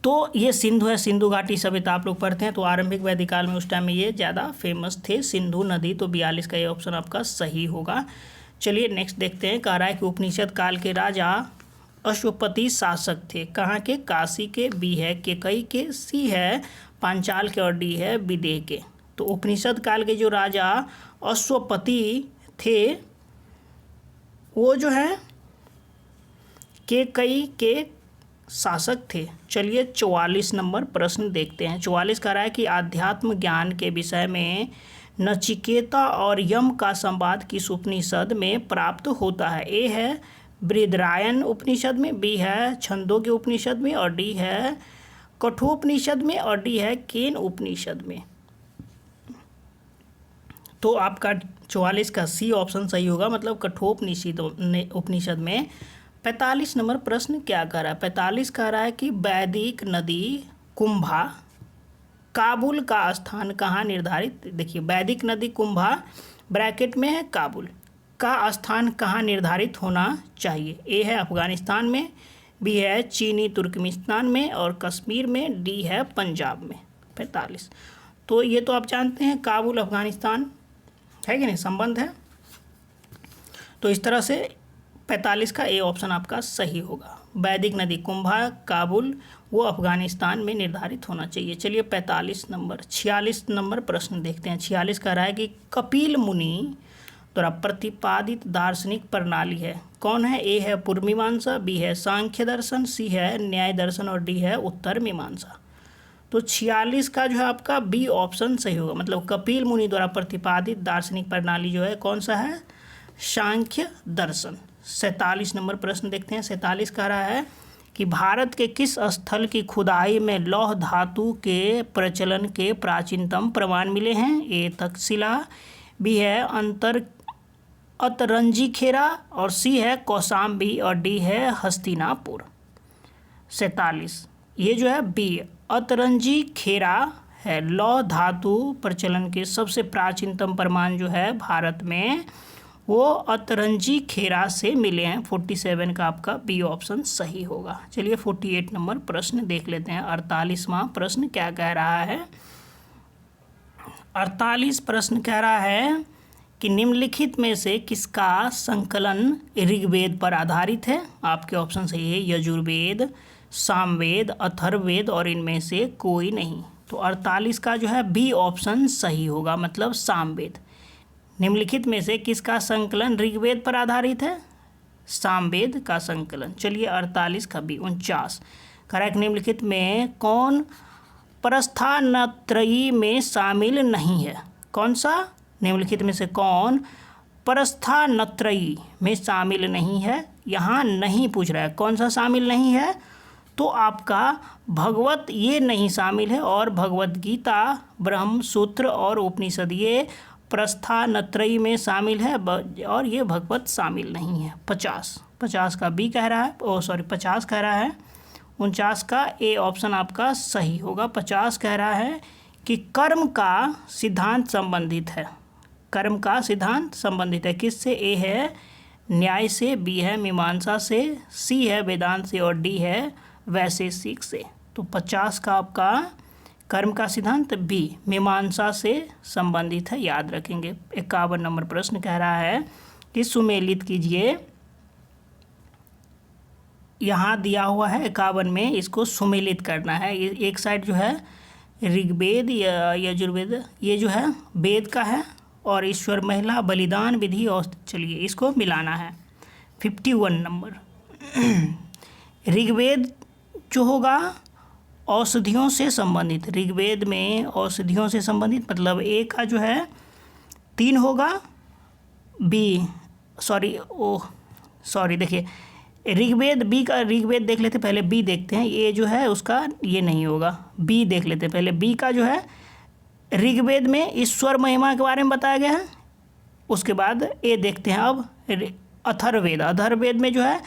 तो ये सिंधु है, सिंधु घाटी सभ्यता आप लोग पढ़ते हैं तो आरंभिक वैदिक काल में उस टाइम में ये ज़्यादा फेमस थे सिंधु नदी। तो 42 का ये ऑप्शन आपका सही होगा। चलिए नेक्स्ट देखते हैं। कह रहा है कि उपनिषद काल के राजा अश्वपति शासक थे कहाँ के? काशी के, बी है केकई के, सी है पांचाल के और डी है विदेह के। तो उपनिषद काल के जो राजा अश्वपति थे वो जो है केकई के शासक थे। चलिए 44 नंबर प्रश्न देखते हैं। 44 कह रहा है कि आध्यात्म ज्ञान के विषय में नचिकेता और यम का संवाद किस उपनिषद में प्राप्त होता है? ए है बृहदारण्यक उपनिषद में, बी है छंदों के उपनिषद में, और डी है कठोपनिषद में, और डी है केन उपनिषद में। तो आपका 44 का सी ऑप्शन सही होगा, मतलब कठोपनिषद उपनिषद में। 45 नंबर प्रश्न क्या कह रहा है? 45 कह रहा है कि वैदिक नदी कुंभा काबुल का स्थान कहाँ निर्धारित, देखिए वैदिक नदी कुंभा ब्रैकेट में है काबुल का स्थान कहाँ निर्धारित होना चाहिए? ए है अफगानिस्तान में, बी है चीनी तुर्कमेनिस्तान में, और कश्मीर में, डी है पंजाब में। 45 तो ये तो आप जानते हैं काबुल अफगानिस्तान है कि नहीं, संबंध है। तो इस तरह से 45 का ए ऑप्शन आपका सही होगा। वैदिक नदी कुंभा काबुल वो अफगानिस्तान में निर्धारित होना चाहिए। चलिए 46 नंबर प्रश्न देखते हैं। 46 कह रहा है कि कपिल मुनि द्वारा प्रतिपादित दार्शनिक प्रणाली है, कौन है? ए है पूर्व मीमांसा, बी है सांख्य दर्शन, सी है न्याय दर्शन, और डी है उत्तर मीमांसा। तो 46 का जो है आपका बी ऑप्शन सही होगा, मतलब कपिल मुनि द्वारा प्रतिपादित दार्शनिक प्रणाली जो है कौन सा है? सांख्य दर्शन। 47 नंबर प्रश्न देखते हैं। 47 कह रहा है कि भारत के किस स्थल की खुदाई में लौह धातु के प्रचलन के प्राचीनतम प्रमाण मिले हैं? ए तक्षशिला, बी है अतरंजी खेरा, और सी है कौशाम्बी, और डी है हस्तिनापुर। 47 ये जो है बी अतरंजी खेरा है। लौह धातु प्रचलन के सबसे प्राचीनतम प्रमाण जो है भारत में वो अतरंजी खेरा से मिले हैं। 47 का आपका बी ऑप्शन सही होगा। चलिए 48 नंबर प्रश्न देख लेते हैं। 48वां प्रश्न क्या कह रहा है? 48 प्रश्न कह रहा है कि निम्नलिखित में से किसका संकलन ऋग्वेद पर आधारित है? आपके ऑप्शन सही है यजुर्वेद, सामवेद, अथर्ववेद, और इनमें से कोई नहीं। तो 48 का जो है बी ऑप्शन सही होगा, मतलब सामवेद। निम्नलिखित में से किसका संकलन ऋग्वेद पर आधारित है? सामवेद का संकलन। चलिए 48 का बी। 49 करेक्ट। निम्नलिखित में कौन परस्थानत्रयी में शामिल नहीं है? कौन सा? निम्नलिखित में से कौन परस्थानत्रयी में शामिल नहीं है? यहाँ नहीं पूछ रहा है कौन सा शामिल नहीं है, तो आपका भगवत ये नहीं शामिल है, और भगवत गीता, ब्रह्म सूत्र और उपनिषद ये प्रस्थानत्रयी में शामिल है, और ये भगवत शामिल नहीं है। 50 का बी कह रहा है, 50 कह रहा है। 49 का ए ऑप्शन आपका सही होगा। 50 कह रहा है कि कर्म का सिद्धांत संबंधित है। कर्म का सिद्धांत संबंधित है किससे? ए है न्याय से, बी है मीमांसा से, सी है वेदांत से, और डी है वैशेषिक से। तो 50 का आपका कर्म का सिद्धांत बी मीमांसा से संबंधित है, याद रखेंगे। 51 नंबर प्रश्न कह रहा है कि सुमेलित कीजिए। यहाँ दिया हुआ है 51 में, इसको सुमेलित करना है। एक साइड जो है ऋग्वेद या यजुर्वेद ये जो है वेद का है, और ईश्वर महिला बलिदान विधि, और चलिए इसको मिलाना है। 51 नंबर ऋग्वेद जो होगा औषधियों से संबंधित, ऋग्वेद में औषधियों से संबंधित, मतलब ए का जो है 3 होगा, बी देखिए ऋग्वेद बी का, ऋग्वेद देख लेते पहले, बी देखते हैं। ए जो है उसका ये नहीं होगा, बी देख लेते पहले। बी का जो है ऋग्वेद में ईश्वर महिमा के बारे में बताया गया है, उसके बाद ए देखते हैं अब अथर्ववेद में जो है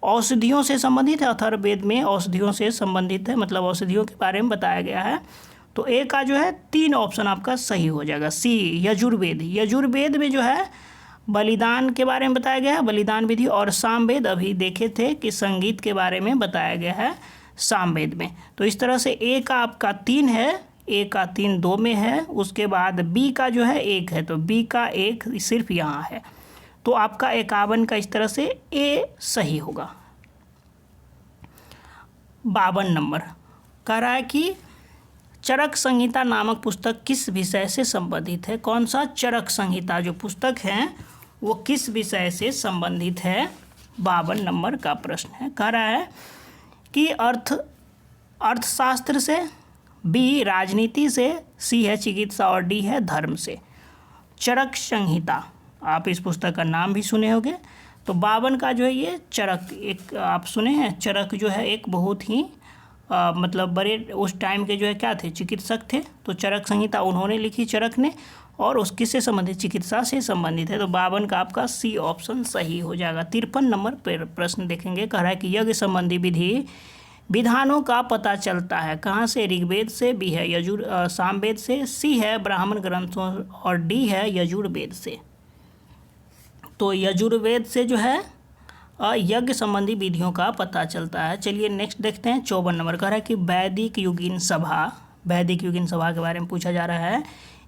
औषधियों से संबंधित है। अथर्ववेद में औषधियों से संबंधित है, मतलब औषधियों के बारे में बताया गया है। तो ए का जो है 3 ऑप्शन आपका सही हो जाएगा। सी यजुर्वेद में जो है बलिदान के बारे में बताया गया है, बलिदान विधि, और सामवेद अभी देखे थे कि संगीत के बारे में बताया गया है सामवेद में। तो इस तरह से ए का आपका 3 है, ए का 3 2 में है, उसके बाद बी का जो है 1 है, तो बी का 1 सिर्फ यहाँ है। तो आपका 51 का इस तरह से ए सही होगा। 52 नंबर कह रहा है कि चरक संहिता नामक पुस्तक किस विषय से संबंधित है? कौन सा? चरक संहिता जो पुस्तक है वो किस विषय से संबंधित है? 52 नंबर का प्रश्न है। कह रहा है कि अर्थशास्त्र से, बी राजनीति से, सी है चिकित्सा, और डी है धर्म से। चरक संहिता, आप इस पुस्तक का नाम भी सुने होंगे। तो 52 का जो है ये चरक, एक आप सुने हैं चरक जो है एक बहुत ही मतलब बड़े उस टाइम के जो है क्या थे, चिकित्सक थे। तो चरक संहिता उन्होंने लिखी, चरक ने, और उस किससे संबंधित, चिकित्सा से संबंधित है। तो 52 का आपका सी ऑप्शन सही हो जाएगा। 53 नंबर पर प्रश्न देखेंगे, कह रहा है कि यज्ञ संबंधी विधि विधानों का पता चलता है कहाँ से, ऋग्वेद से, बी है सामवेद से, सी है ब्राह्मण ग्रंथों और डी है यजुर्वेद से। तो यजुर्वेद से जो है यज्ञ संबंधी विधियों का पता चलता है। चलिए नेक्स्ट देखते हैं। 54 नंबर कह रहा है कि वैदिक युगीन सभा, वैदिक युगीन सभा के बारे में पूछा जा रहा है।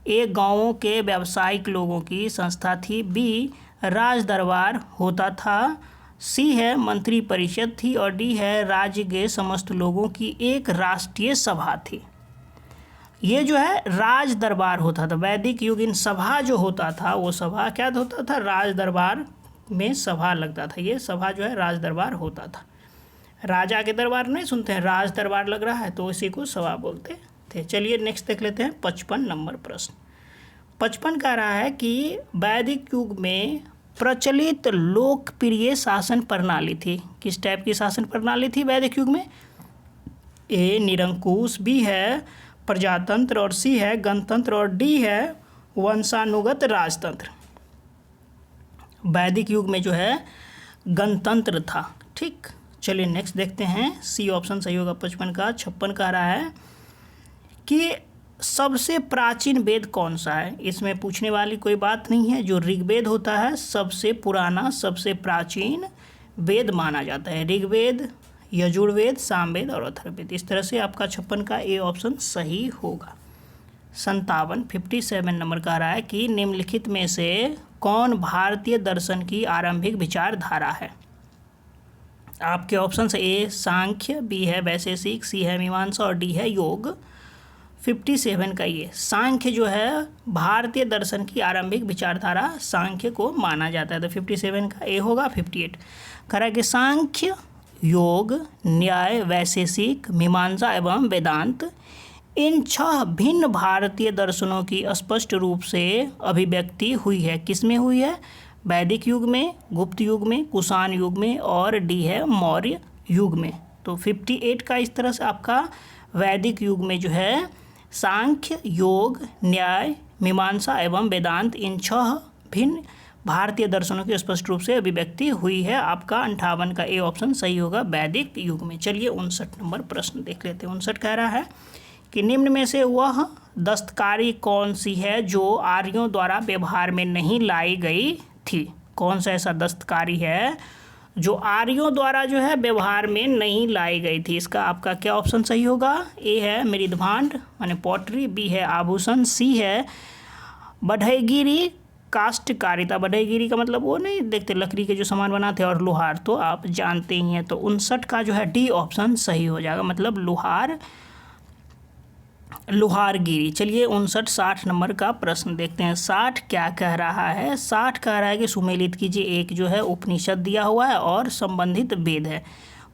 ए गांवों के व्यावसायिक लोगों की संस्था थी, बी राज दरबार होता था, सी है मंत्री परिषद थी, और डी है राज्य के समस्त लोगों की एक राष्ट्रीय सभा थी। ये जो है राज दरबार होता था। वैदिक युगीन सभा जो होता था वो सभा क्या होता था, राज दरबार में सभा लगता था। ये सभा जो है राज दरबार होता था। राजा के दरबार नहीं सुनते हैं, राज दरबार लग रहा है तो इसी को सभा बोलते थे। चलिए नेक्स्ट देख लेते हैं 55 नंबर प्रश्न। 55 कह रहा है कि वैदिक युग में प्रचलित लोकप्रिय शासन प्रणाली थी। किस टाइप की शासन प्रणाली थी वैदिक युग में? ए निरंकुश, बी है प्रजातंत्र, और सी है गणतंत्र, और डी है वंशानुगत राजतंत्र। वैदिक युग में जो है गणतंत्र था। ठीक, चलिए नेक्स्ट देखते हैं। सी ऑप्शन सही होगा 55 का। 56 कह रहा है कि सबसे प्राचीन वेद कौन सा है? इसमें पूछने वाली कोई बात नहीं है। जो ऋग्वेद होता है सबसे पुराना, सबसे प्राचीन वेद माना जाता है। ऋग्वेद, यजुर्वेद, सामवेद और अथर्ववेद। इस तरह से आपका 56 का ए ऑप्शन सही होगा। 57 नंबर कह रहा है कि निम्नलिखित में से कौन भारतीय दर्शन की आरंभिक विचारधारा है? आपके ऑप्शन से ए सांख्य, बी है वैशेषिक, सी है मीमांसा और डी है योग। 57 का ये सांख्य जो है भारतीय दर्शन की आरंभिक विचारधारा सांख्य को माना जाता है। तो 57 का ए होगा। 58 कह रहा है कि सांख्य, योग, न्याय, वैशेषिक, मीमांसा एवं वेदांत, इन 6 भिन्न भारतीय दर्शनों की स्पष्ट रूप से अभिव्यक्ति हुई है। किसमें हुई है? वैदिक युग में, गुप्त युग में, कुषाण युग में, और डी है मौर्य युग में। तो 58 का इस तरह से आपका वैदिक युग में जो है सांख्य, योग, न्याय, मीमांसा एवं वेदांत, इन 6 भिन्न भारतीय दर्शनों की स्पष्ट रूप से अभिव्यक्ति हुई है। आपका 58 का ए ऑप्शन सही होगा वैदिक युग में। चलिए 59 नंबर प्रश्न देख लेते हैं। 59 कह रहा है कि निम्न में से वह दस्तकारी कौन सी है जो आर्यों द्वारा व्यवहार में नहीं लाई गई थी? कौन सा ऐसा दस्तकारी है जो आर्यों द्वारा जो है व्यवहार में नहीं लाई गई थी? इसका आपका क्या ऑप्शन सही होगा? ए है मृदभांड माने पॉटरी, बी है आभूषण, सी है बढ़ईगिरी काष्ठकारिता। बढ़ईगिरी का मतलब वो नहीं देखते लकड़ी के जो सामान बनाते हैं, और लोहार तो आप जानते ही हैं। तो 59 का जो है डी ऑप्शन सही हो जाएगा, मतलब लोहारगिरी। चलिए 59-60 नंबर का प्रश्न देखते हैं। 60 क्या कह रहा है? 60 कह रहा है कि सुमेलित कीजिए एक जो है उपनिषद दिया हुआ है और संबंधित वेद है।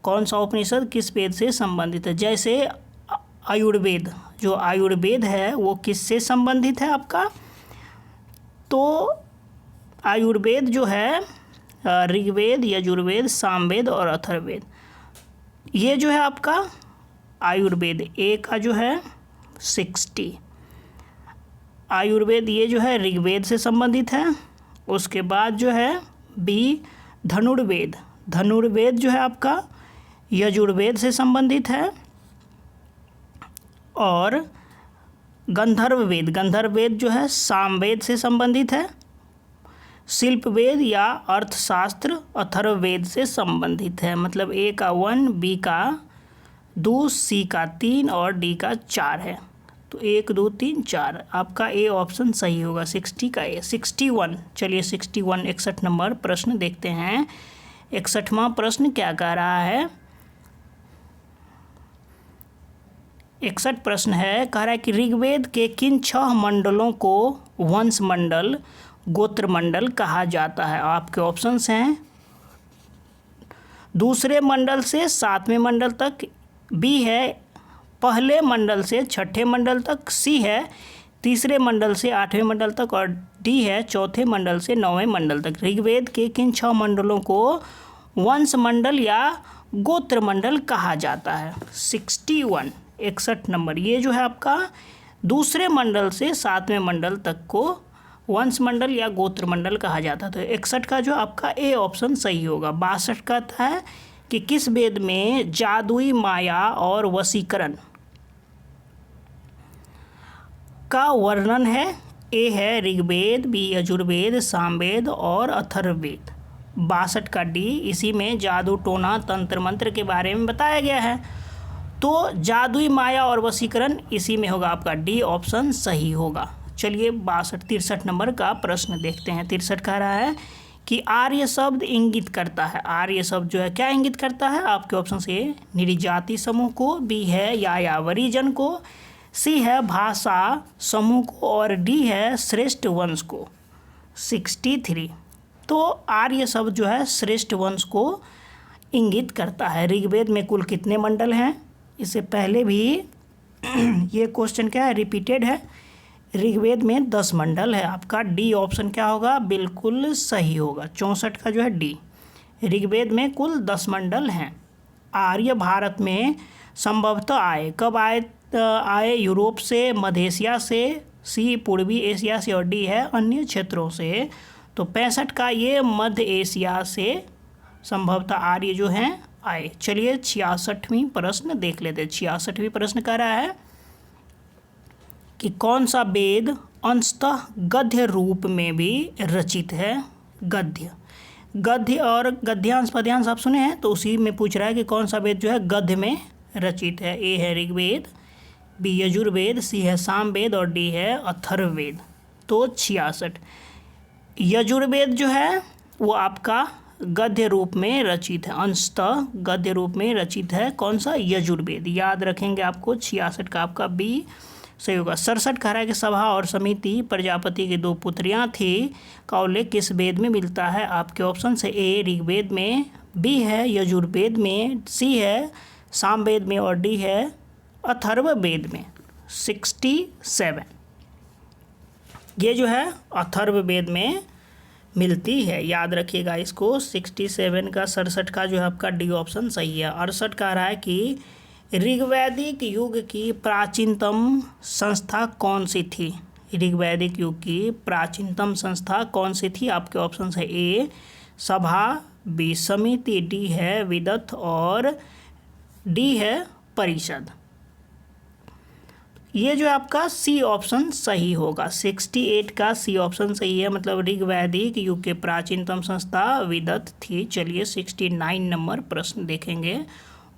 कौन सा उपनिषद किस वेद से संबंधित है? जैसे आयुर्वेद, जो आयुर्वेद है वो किससे संबंधित है आपका? तो आयुर्वेद जो है ऋग्वेद, यजुर्वेद, सामवेद और अथर्ववेद। ये जो है आपका आयुर्वेद ए का जो है 60। आयुर्वेद ये जो है ऋग्वेद से संबंधित है। उसके बाद जो है बी धनुर्वेद। धनुर्वेद जो है आपका यजुर्वेद से संबंधित है। और गंधर्ववेद, गंधर्ववेद जो है सामवेद से संबंधित है। शिल्पवेद या अर्थशास्त्र अथर्ववेद से संबंधित है। मतलब ए का 1, बी का 2, सी का 3 और डी का 4 है। तो 1, 2, 3, 4 आपका ए ऑप्शन सही होगा। 60 का ए। 61 चलिए 61 61 नंबर प्रश्न देखते हैं। 61वां प्रश्न क्या कह रहा है? 61 प्रश्न है, कह रहा है कि ऋग्वेद के किन 6 मंडलों को वंश मंडल, गोत्र मंडल कहा जाता है? आपके ऑप्शंस हैं दूसरे मंडल से 7वें मंडल तक, बी है पहले मंडल से 6ठे मंडल तक, सी है तीसरे मंडल से 8वें मंडल तक, और डी है चौथे मंडल से 9वें मंडल तक। ऋग्वेद के किन 6 मंडलों को वंश मंडल या गोत्र मंडल कहा जाता है? 61 नंबर। ये जो है आपका दूसरे मंडल से 7वें मंडल तक को वंश मंडल या गोत्र मंडल कहा जाता है। तो 61 का जो आपका ए ऑप्शन सही होगा। 62 का है कि किस वेद में जादुई माया और वशीकरण का वर्णन है? ए है ऋग्वेद, बी यजुर्वेद, सामवेद और अथर्ववेद। 62 का डी, इसी में जादू टोना तंत्र मंत्र के बारे में बताया गया है। तो जादुई माया और वशीकरण इसी में होगा, आपका डी ऑप्शन सही होगा। चलिए 63 नंबर का प्रश्न देखते हैं। 63 कह रहा है कि आर्य शब्द इंगित करता है। आर्य शब्द जो है क्या इंगित करता है? आपके ऑप्शन से निर्जाति समूह को, बी है यायावरी जन को, सी है भाषा समूह को, और डी है श्रेष्ठ वंश को। 63। तो आर्य शब्द जो है श्रेष्ठ वंश को इंगित करता है। ऋग्वेद में कुल कितने मंडल हैं? इससे पहले भी ये क्वेश्चन क्या है, रिपीटेड है। ऋग्वेद में 10 मंडल है। आपका डी ऑप्शन क्या होगा? बिल्कुल सही होगा। 64 का जो है डी। ऋग्वेद में कुल 10 मंडल हैं। आर्य भारत में संभवतः आए, कब आए? यूरोप से, मध्य एशिया से, सी पूर्वी एशिया से, और डी है अन्य क्षेत्रों से। तो 65 का ये मध्य एशिया से संभवतः आर्य जो हैं आए। चलिए 66वीं प्रश्न देख लेते हैं। 66वीं प्रश्न कह रहा है कि कौन सा वेद अंशतः गद्य रूप में भी रचित है? गद्य और गद्यांश पद्यांश आप सुने हैं, तो उसी में पूछ रहा है कि कौन सा वेद जो है गद्य में रचित है। ए है ऋग्वेद, बी यजुर्वेद, सी है सामवेद, और डी है अथर्ववेद। तो 66 यजुर्वेद जो है वो आपका गद्य रूप में रचित है, अंशतः गद्य रूप में रचित है। कौन सा? यजुर्वेद। याद रखेंगे आपको। 66 का आपका बी सही होगा। 67 कह रहा है कि सभा और समिति प्रजापति की 2 पुत्रियां थी का उल्लेख किस वेद में मिलता है? आपके ऑप्शन से ए ऋग्वेद में, बी है यजुर्वेद में, सी है सामवेद में, और डी है अथर्ववेद में। 67 ये जो है अथर्ववेद में मिलती है, याद रखिएगा इसको। 67 का 67 का जो है आपका डी ऑप्शन सही है। 68 कह रहा है कि ऋग्वैदिक युग की प्राचीनतम संस्था कौन सी थी? ऋग्वैदिक युग की प्राचीनतम संस्था कौन सी थी? आपके ऑप्शन है ए सभा, बी समिति, डी है विदथ, और डी है परिषद। ये जो आपका सी ऑप्शन सही होगा। 68 का सी ऑप्शन सही है, मतलब ऋग्वैदिक युग के प्राचीनतम संस्था विदथ थी। चलिए 69 नंबर प्रश्न देखेंगे।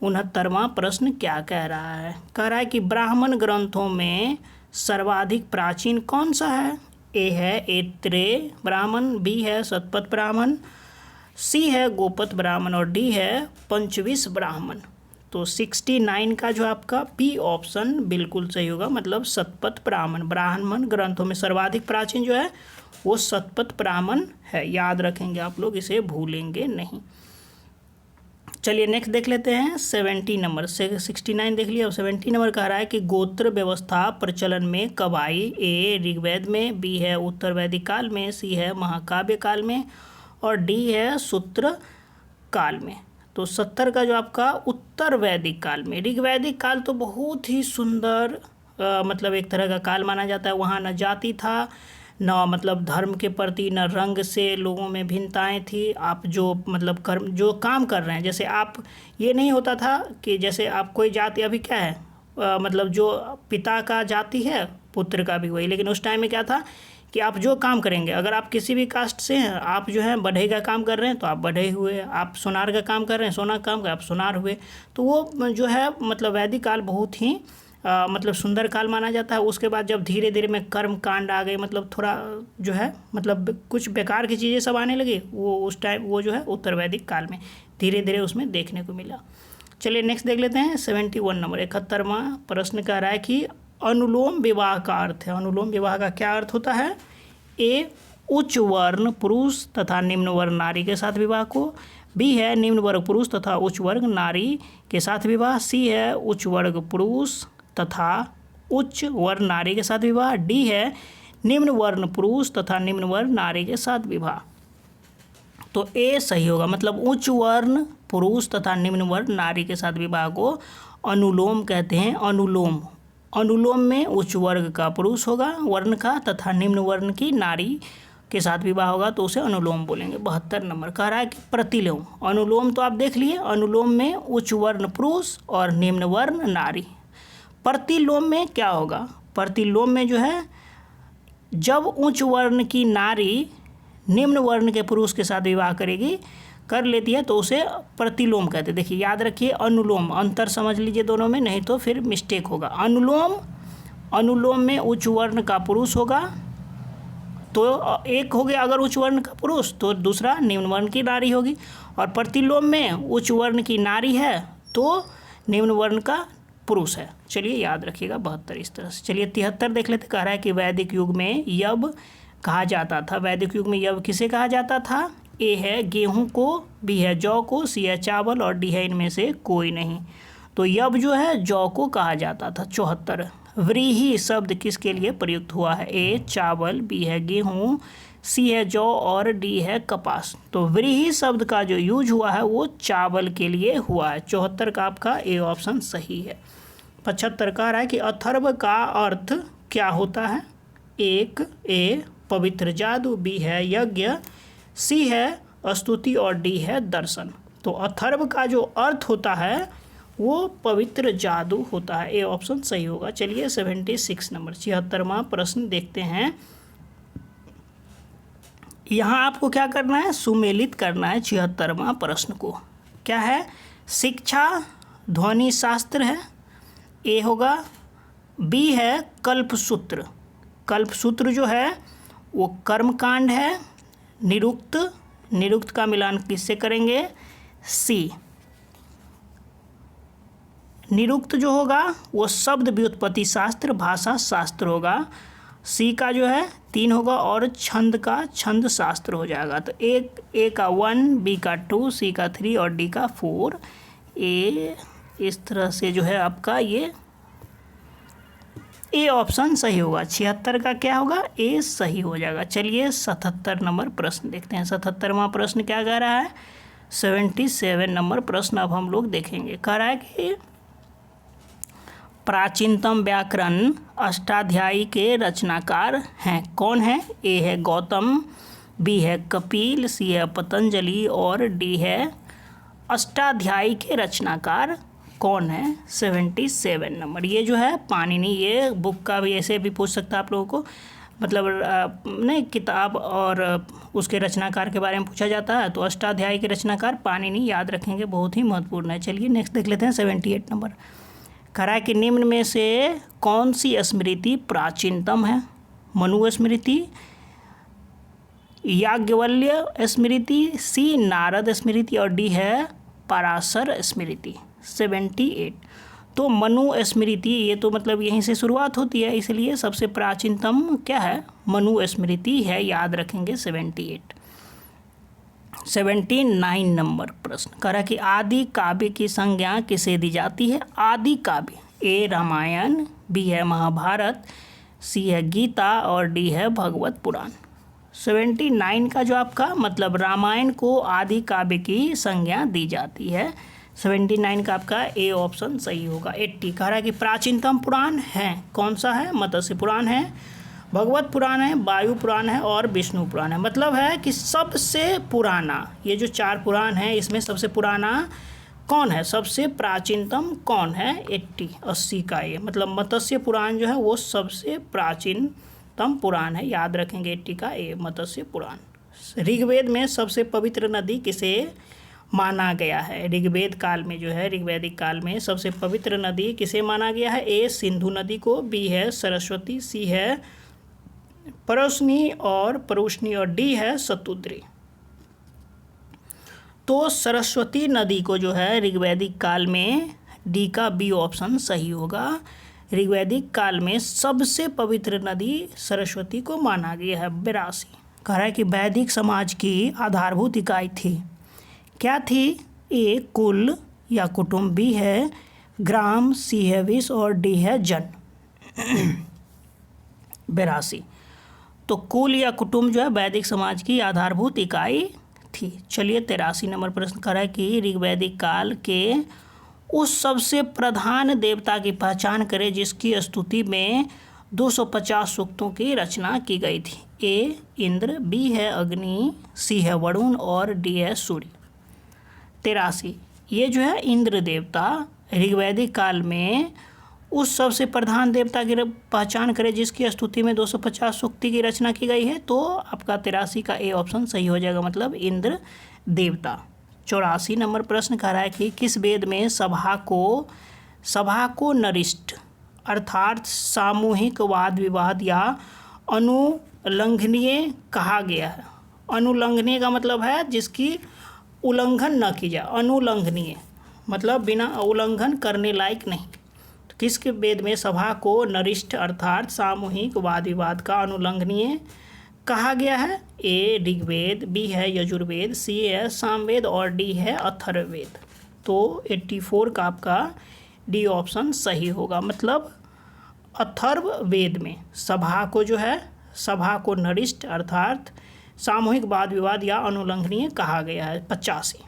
69वां प्रश्न क्या कह रहा है? कह रहा है कि ब्राह्मण ग्रंथों में सर्वाधिक प्राचीन कौन सा है? ए है ऐत्रेय ब्राह्मण, बी है शतपथ ब्राह्मण, सी है गोपथ ब्राह्मण, और डी है पंचविश ब्राह्मण। तो 69 का जो आपका बी ऑप्शन बिल्कुल सही होगा, मतलब शतपथ ब्राह्मण। ब्राह्मण ग्रंथों में सर्वाधिक प्राचीन जो है वो शतपथ ब्राह्मण है। याद रखेंगे आप लोग, इसे भूलेंगे नहीं। चलिए नेक्स्ट देख लेते हैं 70 नंबर से। 69 देख लिया। अब 70 नंबर कह रहा है कि गोत्र व्यवस्था प्रचलन में कब आई? ए ऋग्वेद में, बी है उत्तर वैदिक काल में, सी है महाकाव्य काल में, और डी है सूत्र काल में। तो 70 का जो आपका उत्तर वैदिक काल में। ऋग्वैदिक काल तो बहुत ही सुंदर मतलब एक तरह का काल माना जाता है। वहाँ न जाति था, न मतलब धर्म के प्रति, न रंग से लोगों में भिन्नताएं थी। आप जो मतलब जो काम कर रहे हैं, जैसे आप, ये नहीं होता था कि जैसे आप कोई जाति, अभी क्या है मतलब जो पिता का जाति है पुत्र का भी वही, लेकिन उस टाइम में क्या था कि आप जो काम करेंगे, अगर आप किसी भी कास्ट से हैं, आप जो है बढ़ई का काम कर रहे हैं तो आप बढ़ई हुए, आप सोनार का काम कर रहे हैं, सोना का काम कर आप सोनार हुए। तो वो जो है मतलब वैदिक काल बहुत ही मतलब सुंदर काल माना जाता है। उसके बाद जब धीरे धीरे में कर्म कांड आ गए, मतलब थोड़ा जो है मतलब कुछ बेकार की चीज़ें सब आने लगी, वो उस टाइम वो जो है उत्तर वैदिक काल में धीरे धीरे उसमें देखने को मिला। चलिए नेक्स्ट देख लेते हैं 71 नंबर 71वां प्रश्न कह रहा है कि अनुलोम विवाह का अर्थ है। अनुलोम विवाह का क्या अर्थ होता है? ए उच्च वर्ण पुरुष तथा निम्न वर्ण नारी के साथ विवाह को, बी है निम्न वर्ग पुरुष तथा उच्च वर्ग नारी के साथ विवाह, सी है उच्च वर्ग पुरुष तथा उच्च वर्ण नारी के साथ विवाह। डी है निम्न वर्ण पुरुष तथा निम्न वर्ण नारी के साथ विवाह। तो ए सही होगा, मतलब उच्च वर्ण पुरुष तथा निम्न वर्ण नारी के साथ विवाह को अनुलोम कहते हैं। अनुलोम, अनुलोम में उच्च वर्ग का पुरुष होगा वर्ण का तथा निम्न वर्ण की नारी के साथ विवाह होगा तो उसे अनुलोम बोलेंगे। 72 नंबर कह रहा है कि प्रतिलोम। अनुलोम तो आप देख लिए, अनुलोम में उच्च वर्ण पुरुष और निम्न वर्ण नारी। प्रतिलोम में क्या होगा? प्रतिलोम में जो है जब उच्च वर्ण की नारी निम्न वर्ण के पुरुष के साथ विवाह कर लेती है तो उसे प्रतिलोम कहते हैं। देखिए याद रखिए, अनुलोम, अंतर समझ लीजिए दोनों में, नहीं तो फिर मिस्टेक होगा। अनुलोम में उच्च वर्ण का पुरुष होगा तो एक हो गया अगर उच्च वर्ण का पुरुष, तो दूसरा निम्न वर्ण की नारी होगी। और प्रतिलोम में उच्च वर्ण की नारी है तो निम्न वर्ण का पुरुष है। चलिए याद रखिएगा 72 इस तरह से। चलिए 73 देख लेते। कह रहा है कि वैदिक युग में यव कहा जाता था। वैदिक युग में यव किसे कहा जाता था? ए है गेहूं को, बी है जौ को, सी है चावल और डी है इनमें से कोई नहीं। तो यव जो है जौ को कहा जाता था। 74 व्रीहि शब्द किसके लिए प्रयुक्त हुआ है? ए चावल, बी है गेहूं, सी है जौ और डी है कपास। तो व्रीहि शब्द का जो यूज हुआ है वो चावल के लिए हुआ है। 74 का आपका ए ऑप्शन सही है। 75 कह रहा है कि अथर्व का अर्थ क्या होता है? एक ए पवित्र जादू, बी है यज्ञ, सी है स्तुति और डी है दर्शन। तो अथर्व का जो अर्थ होता है वो पवित्र जादू होता है। ए ऑप्शन सही होगा। चलिए 76 नंबर 76वां प्रश्न देखते हैं। यहाँ आपको क्या करना है? सुमेलित करना है 76वां प्रश्न को। क्या है? शिक्षा ध्वनि शास्त्र है, ए होगा। बी है कल्पसूत्र। कल्पसूत्र जो है वो कर्मकांड है। निरुक्त का मिलान किससे करेंगे? सी। निरुक्त जो होगा वो शब्द व्युत्पत्ति शास्त्र, भाषा शास्त्र होगा। सी का जो है 3 होगा और छंद का छंद शास्त्र हो जाएगा। तो ए का 1, बी का 2, सी का 3 और डी का 4। ए इस तरह से जो है आपका ये ए ऑप्शन सही होगा। 76 का क्या होगा? ए सही हो जाएगा। चलिए 77 नंबर प्रश्न देखते हैं। 77वां प्रश्न क्या कह रहा है? 77 नंबर प्रश्न अब हम लोग देखेंगे। कह रहा है कि प्राचीनतम व्याकरण अष्टाध्यायी के रचनाकार हैं। कौन है? ए है गौतम, बी है कपिल, सी है पतंजलि और डी है अष्टाध्यायी के रचनाकार कौन है? 77 नंबर। ये जो है पाणिनि, ये बुक का भी ऐसे भी पूछ सकता है आप लोगों को, मतलब नहीं किताब और उसके रचनाकार के बारे में पूछा जाता है। तो अष्टाध्यायी के रचनाकार पाणिनि याद रखेंगे, बहुत ही महत्वपूर्ण है। चलिए नेक्स्ट देख लेते हैं 78 नंबर। कह रहा है कि निम्न में से कौन सी स्मृति प्राचीनतम है? मनु स्मृति, याज्ञवल्क्य स्मृति, सी नारद स्मृति और डी है पराशर स्मृति। 78। तो मनु स्मृति, ये तो मतलब यहीं से शुरुआत होती है, इसलिए सबसे प्राचीनतम क्या है? मनु स्मृति है, याद रखेंगे 78। 79 नंबर प्रश्न कह रहा है कि आदि काव्य की संज्ञा किसे दी जाती है? आदि काव्य, ए रामायण, बी है महाभारत, सी है गीता और डी है भगवत पुराण। 79 का जो आपका मतलब रामायण को आदि काव्य की संज्ञा दी जाती है। 79 का आपका ए ऑप्शन सही होगा। 80 कह रहा है कि प्राचीनतम पुराण है, कौन सा है? मत्स्य पुराण है, भगवत पुराण है, वायु पुराण है और विष्णु पुराण है। मतलब है कि सबसे पुराना, ये जो 4 पुराण है इसमें सबसे पुराना कौन है? सबसे प्राचीनतम कौन है? 80 का ये मतलब मत्स्य पुराण जो है वो सबसे प्राचीनतम पुराण है, याद रखेंगे 80 का ए मत्स्य पुराण। ऋग्वेद में सबसे पवित्र नदी किसे माना गया है? ऋग्वेद काल में जो है, ऋग्वैदिक काल में सबसे पवित्र नदी किसे माना गया है? ए सिंधु नदी को, बी है सरस्वती, सी है परुष्णी और डी है शतुद्री। तो सरस्वती नदी को जो है ऋग्वैदिक काल में डी का बी ऑप्शन सही होगा। ऋग्वैदिक काल में सबसे पवित्र नदी सरस्वती को माना गया है। 82 कह रहा है कि वैदिक समाज की आधारभूत इकाई थी, क्या थी? ए कुल या कुटुंब, बी है ग्राम, सी है विश्व और डी है जन। 82। तो कुल या कुटुंब जो है वैदिक समाज की आधारभूत इकाई थी। चलिए 83 नंबर प्रश्न कर है कि ऋग्वैदिक काल के उस सबसे प्रधान देवता की पहचान करें जिसकी स्तुति में 250 सूक्तों की रचना की गई थी। ए इंद्र, बी है अग्नि, सी है वरुण और डी है सूर्य। 83 ये जो है इंद्र देवता ऋग्वैदिक काल में उस सबसे प्रधान देवता की पहचान करें जिसकी स्तुति में 250 सूक्ति की रचना की गई है। तो आपका 83 का ए ऑप्शन सही हो जाएगा, मतलब इंद्र देवता। 84 नंबर प्रश्न कह रहा है कि किस वेद में सभा को नरिष्ठ अर्थात सामूहिक वाद विवाद या अनुलंघनीय कहा गया है। अनुलंघनीय का मतलब है जिसकी उल्लंघन न की जाए, अनुलंघनीय मतलब बिना उल्लंघन करने लायक नहीं। तो किसके वेद में सभा को नरिष्ठ अर्थात सामूहिक वाद विवाद का अनुलंघनीय कहा गया है? ए ऋग्वेद, बी है यजुर्वेद, सी है सामवेद और डी है अथर्ववेद। तो 84 का आपका डी ऑप्शन सही होगा, मतलब अथर्ववेद में सभा को जो है सभा को नरिष्ठ अर्थात सामूहिक वाद विवाद या अनुलंघनीय कहा गया है। 85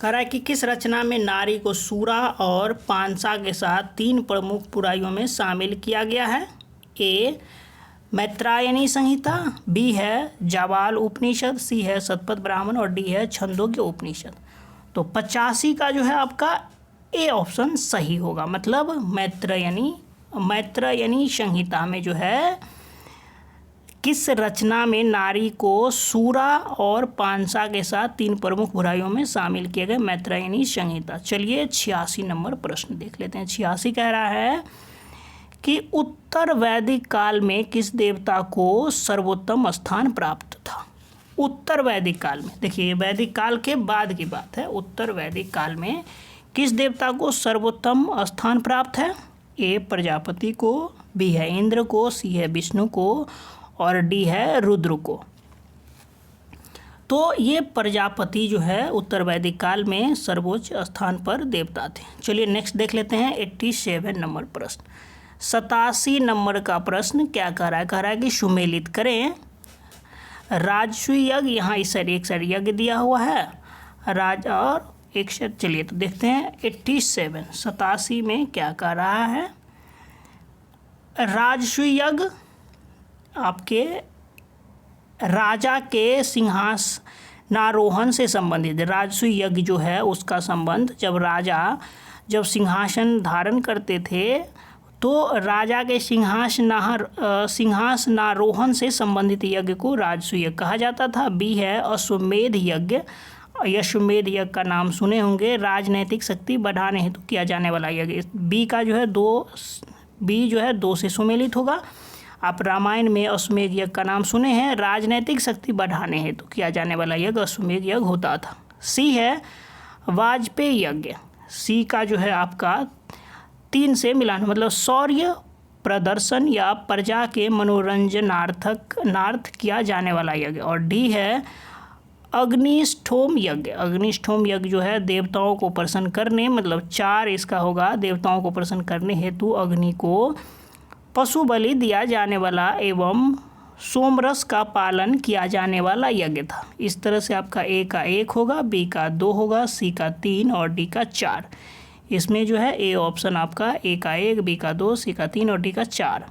कह रहा है कि किस रचना में नारी को सूरा और पांसा के साथ 3 प्रमुख बुराइयों में शामिल किया गया है? ए मैत्रायणी संहिता, बी है जाबाल उपनिषद, सी है शतपथ ब्राह्मण और डी है छंदोग्य उपनिषद। तो 85 का जो है आपका ए ऑप्शन सही होगा, मतलब मैत्रायणी संहिता में जो है किस रचना में नारी को सूरा और पांसा के साथ 3 प्रमुख बुराइयों में शामिल किए गए? मैत्रायणी संहिता। चलिए 86 नंबर प्रश्न देख लेते हैं। 86 कह रहा है कि उत्तर वैदिक काल में किस देवता को सर्वोत्तम स्थान प्राप्त था? उत्तर वैदिक काल में, देखिए वैदिक काल के बाद की बात है, उत्तर वैदिक काल में किस देवता को सर्वोत्तम स्थान प्राप्त है? ए प्रजापति को, बी है इंद्र को, सी है विष्णु को और डी है रुद्र को। तो ये प्रजापति जो है उत्तर वैदिक काल में सर्वोच्च स्थान पर देवता थे। चलिए नेक्स्ट देख लेते हैं 87 नंबर प्रश्न। 87 नंबर का प्रश्न क्या कह रहा है? कह रहा है कि सुमेलित करें राजसूय यज्ञ, यहाँ इस साइड एक साइड यज्ञ दिया हुआ है राज और एक साइड। चलिए तो देखते हैं 87 में क्या कह रहा है। राजसूय यज्ञ आपके राजा के सिंहासनारोहण से संबंधित। राजसूय यज्ञ जो है उसका संबंध जब सिंहासन धारण करते थे तो राजा के सिंहासनारोहण से संबंधित यज्ञ को राजसूय यज्ञ कहा जाता था। बी है अश्वमेध यज्ञ। अश्वमेध यज्ञ का नाम सुने होंगे, राजनैतिक शक्ति बढ़ाने हेतु किया जाने वाला यज्ञ। बी का जो है 2 से सुमेलित होगा। आप रामायण में अश्वमेध यज्ञ का नाम सुने हैं, राजनैतिक शक्ति बढ़ाने हेतु किया जाने वाला यज्ञ अश्वमेध यज्ञ होता था। सी है वाजपेयी यज्ञ। सी का जो है आपका 3 से मिलान, मतलब शौर्य प्रदर्शन या प्रजा के मनोरंजनार्थ किया जाने वाला यज्ञ। और डी है अग्निष्ठोम यज्ञ। अग्निष्ठोम यज्ञ जो है देवताओं को प्रसन्न करने, मतलब 4 इसका होगा, देवताओं को प्रसन्न करने हेतु अग्नि को पशु बलि दिया जाने वाला एवं सोमरस का पालन किया जाने वाला यज्ञ था। इस तरह से आपका ए का 1 होगा, बी का 2 होगा, सी का 3 और डी का 4। इसमें जो है ए ऑप्शन आपका ए का 1, बी का 2, सी का 3 और डी का 4।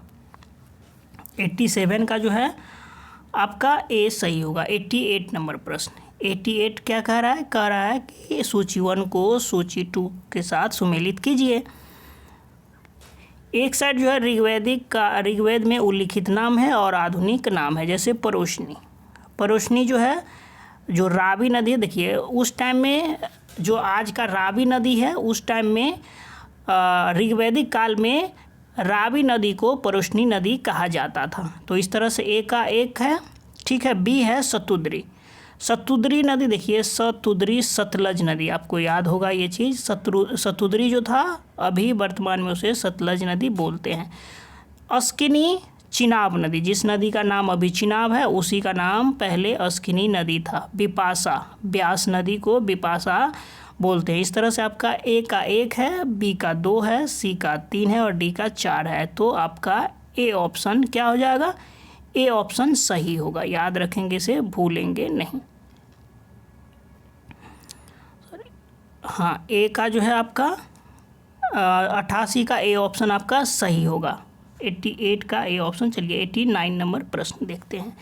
87 का जो है आपका ए सही होगा। 88 नंबर प्रश्न। 88 क्या कह रहा है? कह रहा है कि सूची 1 को सूची 2 के साथ सुमेलित कीजिए। एक साइड जो है ऋग्वेद में उल्लिखित नाम है और आधुनिक नाम है, जैसे परोशनी जो है जो रावी नदी है। देखिए उस टाइम में जो आज का रावी नदी है, उस टाइम में ऋग्वैदिक काल में रावी नदी को परोशनी नदी कहा जाता था। तो इस तरह से ए का 1 है, ठीक है। बी है सतुद्री नदी। देखिए सतुद्री सतलज नदी, आपको याद होगा ये चीज़। सतुद्री जो था अभी वर्तमान में उसे सतलज नदी बोलते हैं। अस्किनी चिनाब नदी, जिस नदी का नाम अभी चिनाब है उसी का नाम पहले अस्किनी नदी था। बिपाशा, ब्यास नदी को बिपाशा बोलते हैं। इस तरह से आपका ए का 1 है, बी का 2 है, सी का 3 है और डी का 4 है। तो आपका ए ऑप्शन क्या हो जाएगा? ए ऑप्शन सही होगा। याद रखेंगे, इसे भूलेंगे नहीं। हाँ, ए का जो है आपका 88 का ए ऑप्शन आपका सही होगा। 88 का ए ऑप्शन। चलिए 89 नंबर प्रश्न देखते हैं।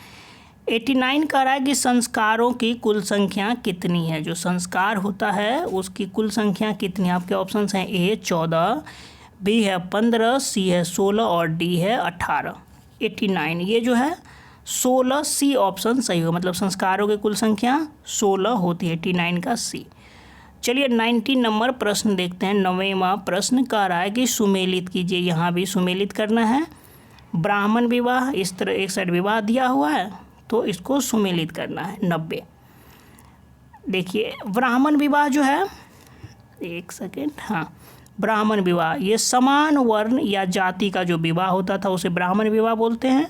89 कह रहा है कि संस्कारों की कुल संख्या कितनी है? जो संस्कार होता है उसकी कुल संख्या कितनी है? आपके ऑप्शंस हैं ए 14, बी है 15, सी है 16 और डी है 18। 89 ये जो है 16, सी ऑप्शन सही होगा। मतलब संस्कारों की कुल संख्या 16 होती है। 89 का सी। चलिए 90 नंबर प्रश्न देखते हैं। 9वां प्रश्न कह रहा है कि सुमेलित कीजिए। यहाँ भी सुमेलित करना है। ब्राह्मण विवाह, इस तरह एक साइड विवाह दिया हुआ है तो इसको सुमेलित करना है। 90 देखिए, ब्राह्मण विवाह जो है, एक सेकेंड, हाँ, ब्राह्मण विवाह ये समान वर्ण या जाति का जो विवाह होता था उसे ब्राह्मण विवाह बोलते हैं।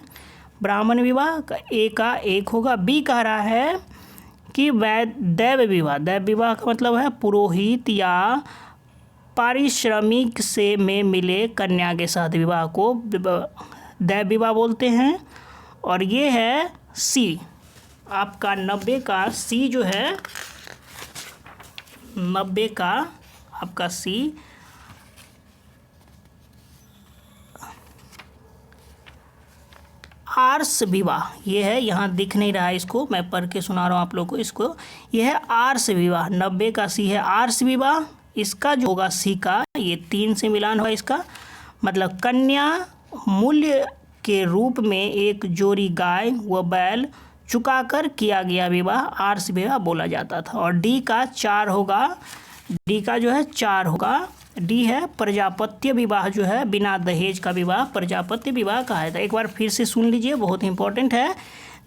ब्राह्मण विवाह का ए का 1 होगा। बी कह रहा है कि दैव विवाह, दैव विवाह का मतलब है पुरोहित या पारिश्रमिक से में मिले कन्या के साथ विवाह को दैव विवाह बोलते हैं। और ये है सी, आपका 90 का सी जो है, 90 का आपका सी आर्ष विवाह ये है। यहाँ दिख नहीं रहा है, इसको मैं पढ़ के सुना रहा हूँ आप लोग को। इसको ये है आर्ष विवाह। 90 का सी है आर्ष विवाह। इसका जो होगा सी का, ये 3 से मिलान होगा इसका। मतलब कन्या मूल्य के रूप में एक जोड़ी गाय व बैल चुकाकर किया गया विवाह आर्ष विवाह बोला जाता था। और डी का 4 होगा। डी का जो है 4 होगा। डी है प्रजापत्य विवाह, जो है बिना दहेज का विवाह प्रजापत्य विवाह कहा जाता है। एक बार फिर से सुन लीजिए, बहुत इंपॉर्टेंट है।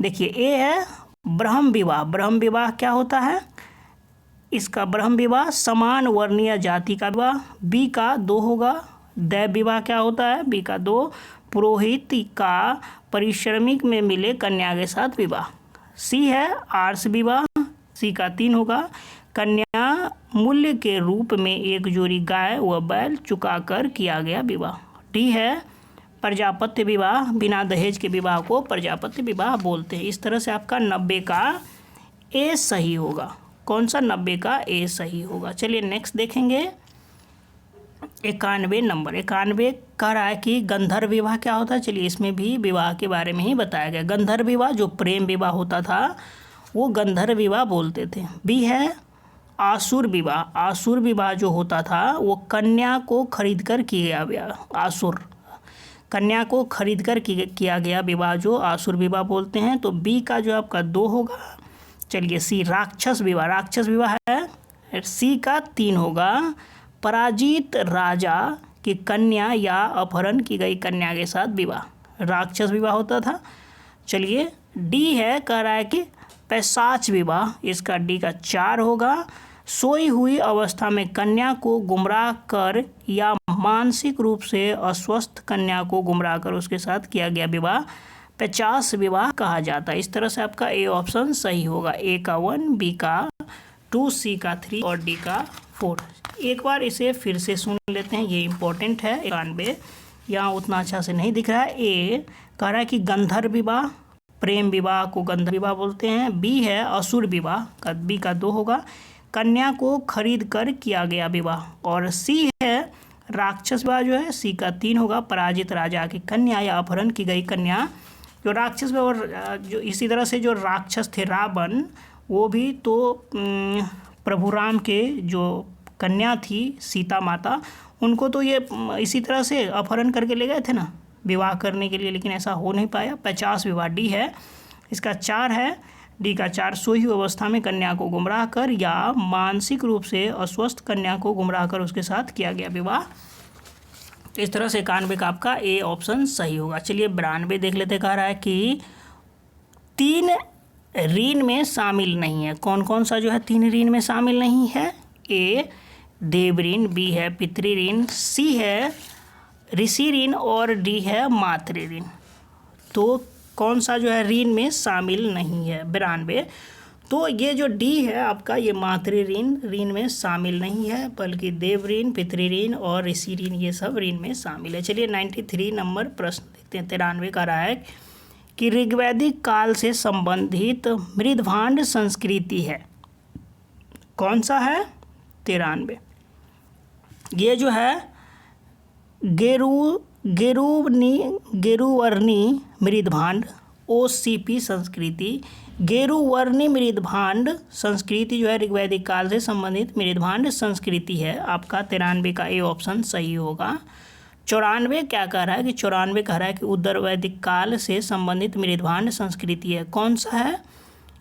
देखिए, ए है ब्रह्म विवाह। ब्रह्म विवाह क्या होता है? इसका ब्रह्म विवाह समान वर्णीय जाति का विवाह। बी का 2 होगा। दैव विवाह क्या होता है? बी का 2 पुरोहित का पारिश्रमिक में मिले कन्या के साथ विवाह। सी है आर्ष विवाह। सी का 3 होगा। कन्या मूल्य के रूप में एक जोड़ी गाय व बैल चुकाकर किया गया विवाह। डी है प्रजापत्य विवाह। बिना दहेज के विवाह को प्रजापत्य विवाह बोलते हैं। इस तरह से आपका 90 का ए सही होगा। कौन सा? 90 का ए सही होगा। चलिए नेक्स्ट देखेंगे। 91 नंबर। 91 कह रहा है कि गंधर्व विवाह क्या होता है? चलिए इसमें भी विवाह के बारे में ही बताया गया। गंधर्व विवाह जो प्रेम विवाह होता था वो गंधर्व विवाह बोलते थे। बी है आसुर विवाह। आसुर विवाह जो होता था वो कन्या को खरीद कर किया गया, आसुर कन्या को खरीद कर किया गया विवाह जो आसुर विवाह बोलते हैं। तो बी का जो आपका 2 होगा। चलिए सी राक्षस विवाह। राक्षस विवाह है। सी का 3 होगा। पराजित राजा की कन्या या अपहरण की गई कन्या के साथ विवाह राक्षस विवाह होता था। चलिए डी है, कह रहा है कि पैशाच विवाह। इसका डी का 4 होगा। सोई हुई अवस्था में कन्या को गुमराह कर या मानसिक रूप से अस्वस्थ कन्या को गुमराह कर उसके साथ किया गया विवाह पैशाच विवाह कहा जाता है। इस तरह से आपका ए ऑप्शन सही होगा। ए का 1, बी का 2, सी का 3 और डी का 4। एक बार इसे फिर से सुन लेते हैं, ये इंपॉर्टेंट है। 91 यहाँ उतना अच्छा से नहीं दिख रहा है। ए कह रहा है कि गंधर्व विवाह, प्रेम विवाह को गंधर्व विवाह बोलते हैं। बी है असुर विवाह का, बी का 2 होगा। कन्या को खरीद कर किया गया विवाह। और सी है राक्षस विवाह जो है, सी का 3 होगा। पराजित राजा की कन्या या अपहरण की गई कन्या जो राक्षस विवाह। और जो इसी तरह से जो राक्षस थे रावण, वो भी तो प्रभु राम के जो कन्या थी सीता माता, उनको तो ये इसी तरह से अपहरण करके ले गए थे ना विवाह करने के लिए, लेकिन ऐसा हो नहीं पाया। पैशाच विवाह डी है। इसका 4 है। डी का 4 सोई हुई अवस्था में कन्या को गुमराह कर या मानसिक रूप से अस्वस्थ कन्या को गुमराह कर उसके साथ किया गया विवाह। इस तरह से 91 का आपका ए ऑप्शन सही होगा। चलिए 92 देख लेते। कह रहा है कि 3 ऋण में शामिल नहीं है। कौन कौन सा जो है 3 ऋण में शामिल नहीं है? ए देव ऋण, बी है पितृ ऋण, सी है ऋषि ऋण और डी है मातृ ऋण। तो कौन सा जो है ऋण में शामिल नहीं है? 92। तो ये जो डी है आपका, ये मातृ ऋण ऋण में शामिल नहीं है, बल्कि देव ऋण, पितृ ऋण और ऋषि ऋण ये सब ऋण में शामिल है। चलिए 93 नंबर प्रश्न देखते हैं। 93 का रहा है कि ऋग्वैदिक काल से संबंधित मृदभांड संस्कृति है, कौन सा है? 93। ये जो है गेरुवर्णी मृदभांड OCP संस्कृति, गेरुवर्णी मृदभांड संस्कृति जो है ऋग्वैदिक काल से संबंधित मृदभांड संस्कृति है। आपका 93 का ए ऑप्शन सही होगा। 94 क्या कह रहा है कि 94 कह रहा है कि उत्तर वैदिक काल से संबंधित मृदभांड संस्कृति है, कौन सा है?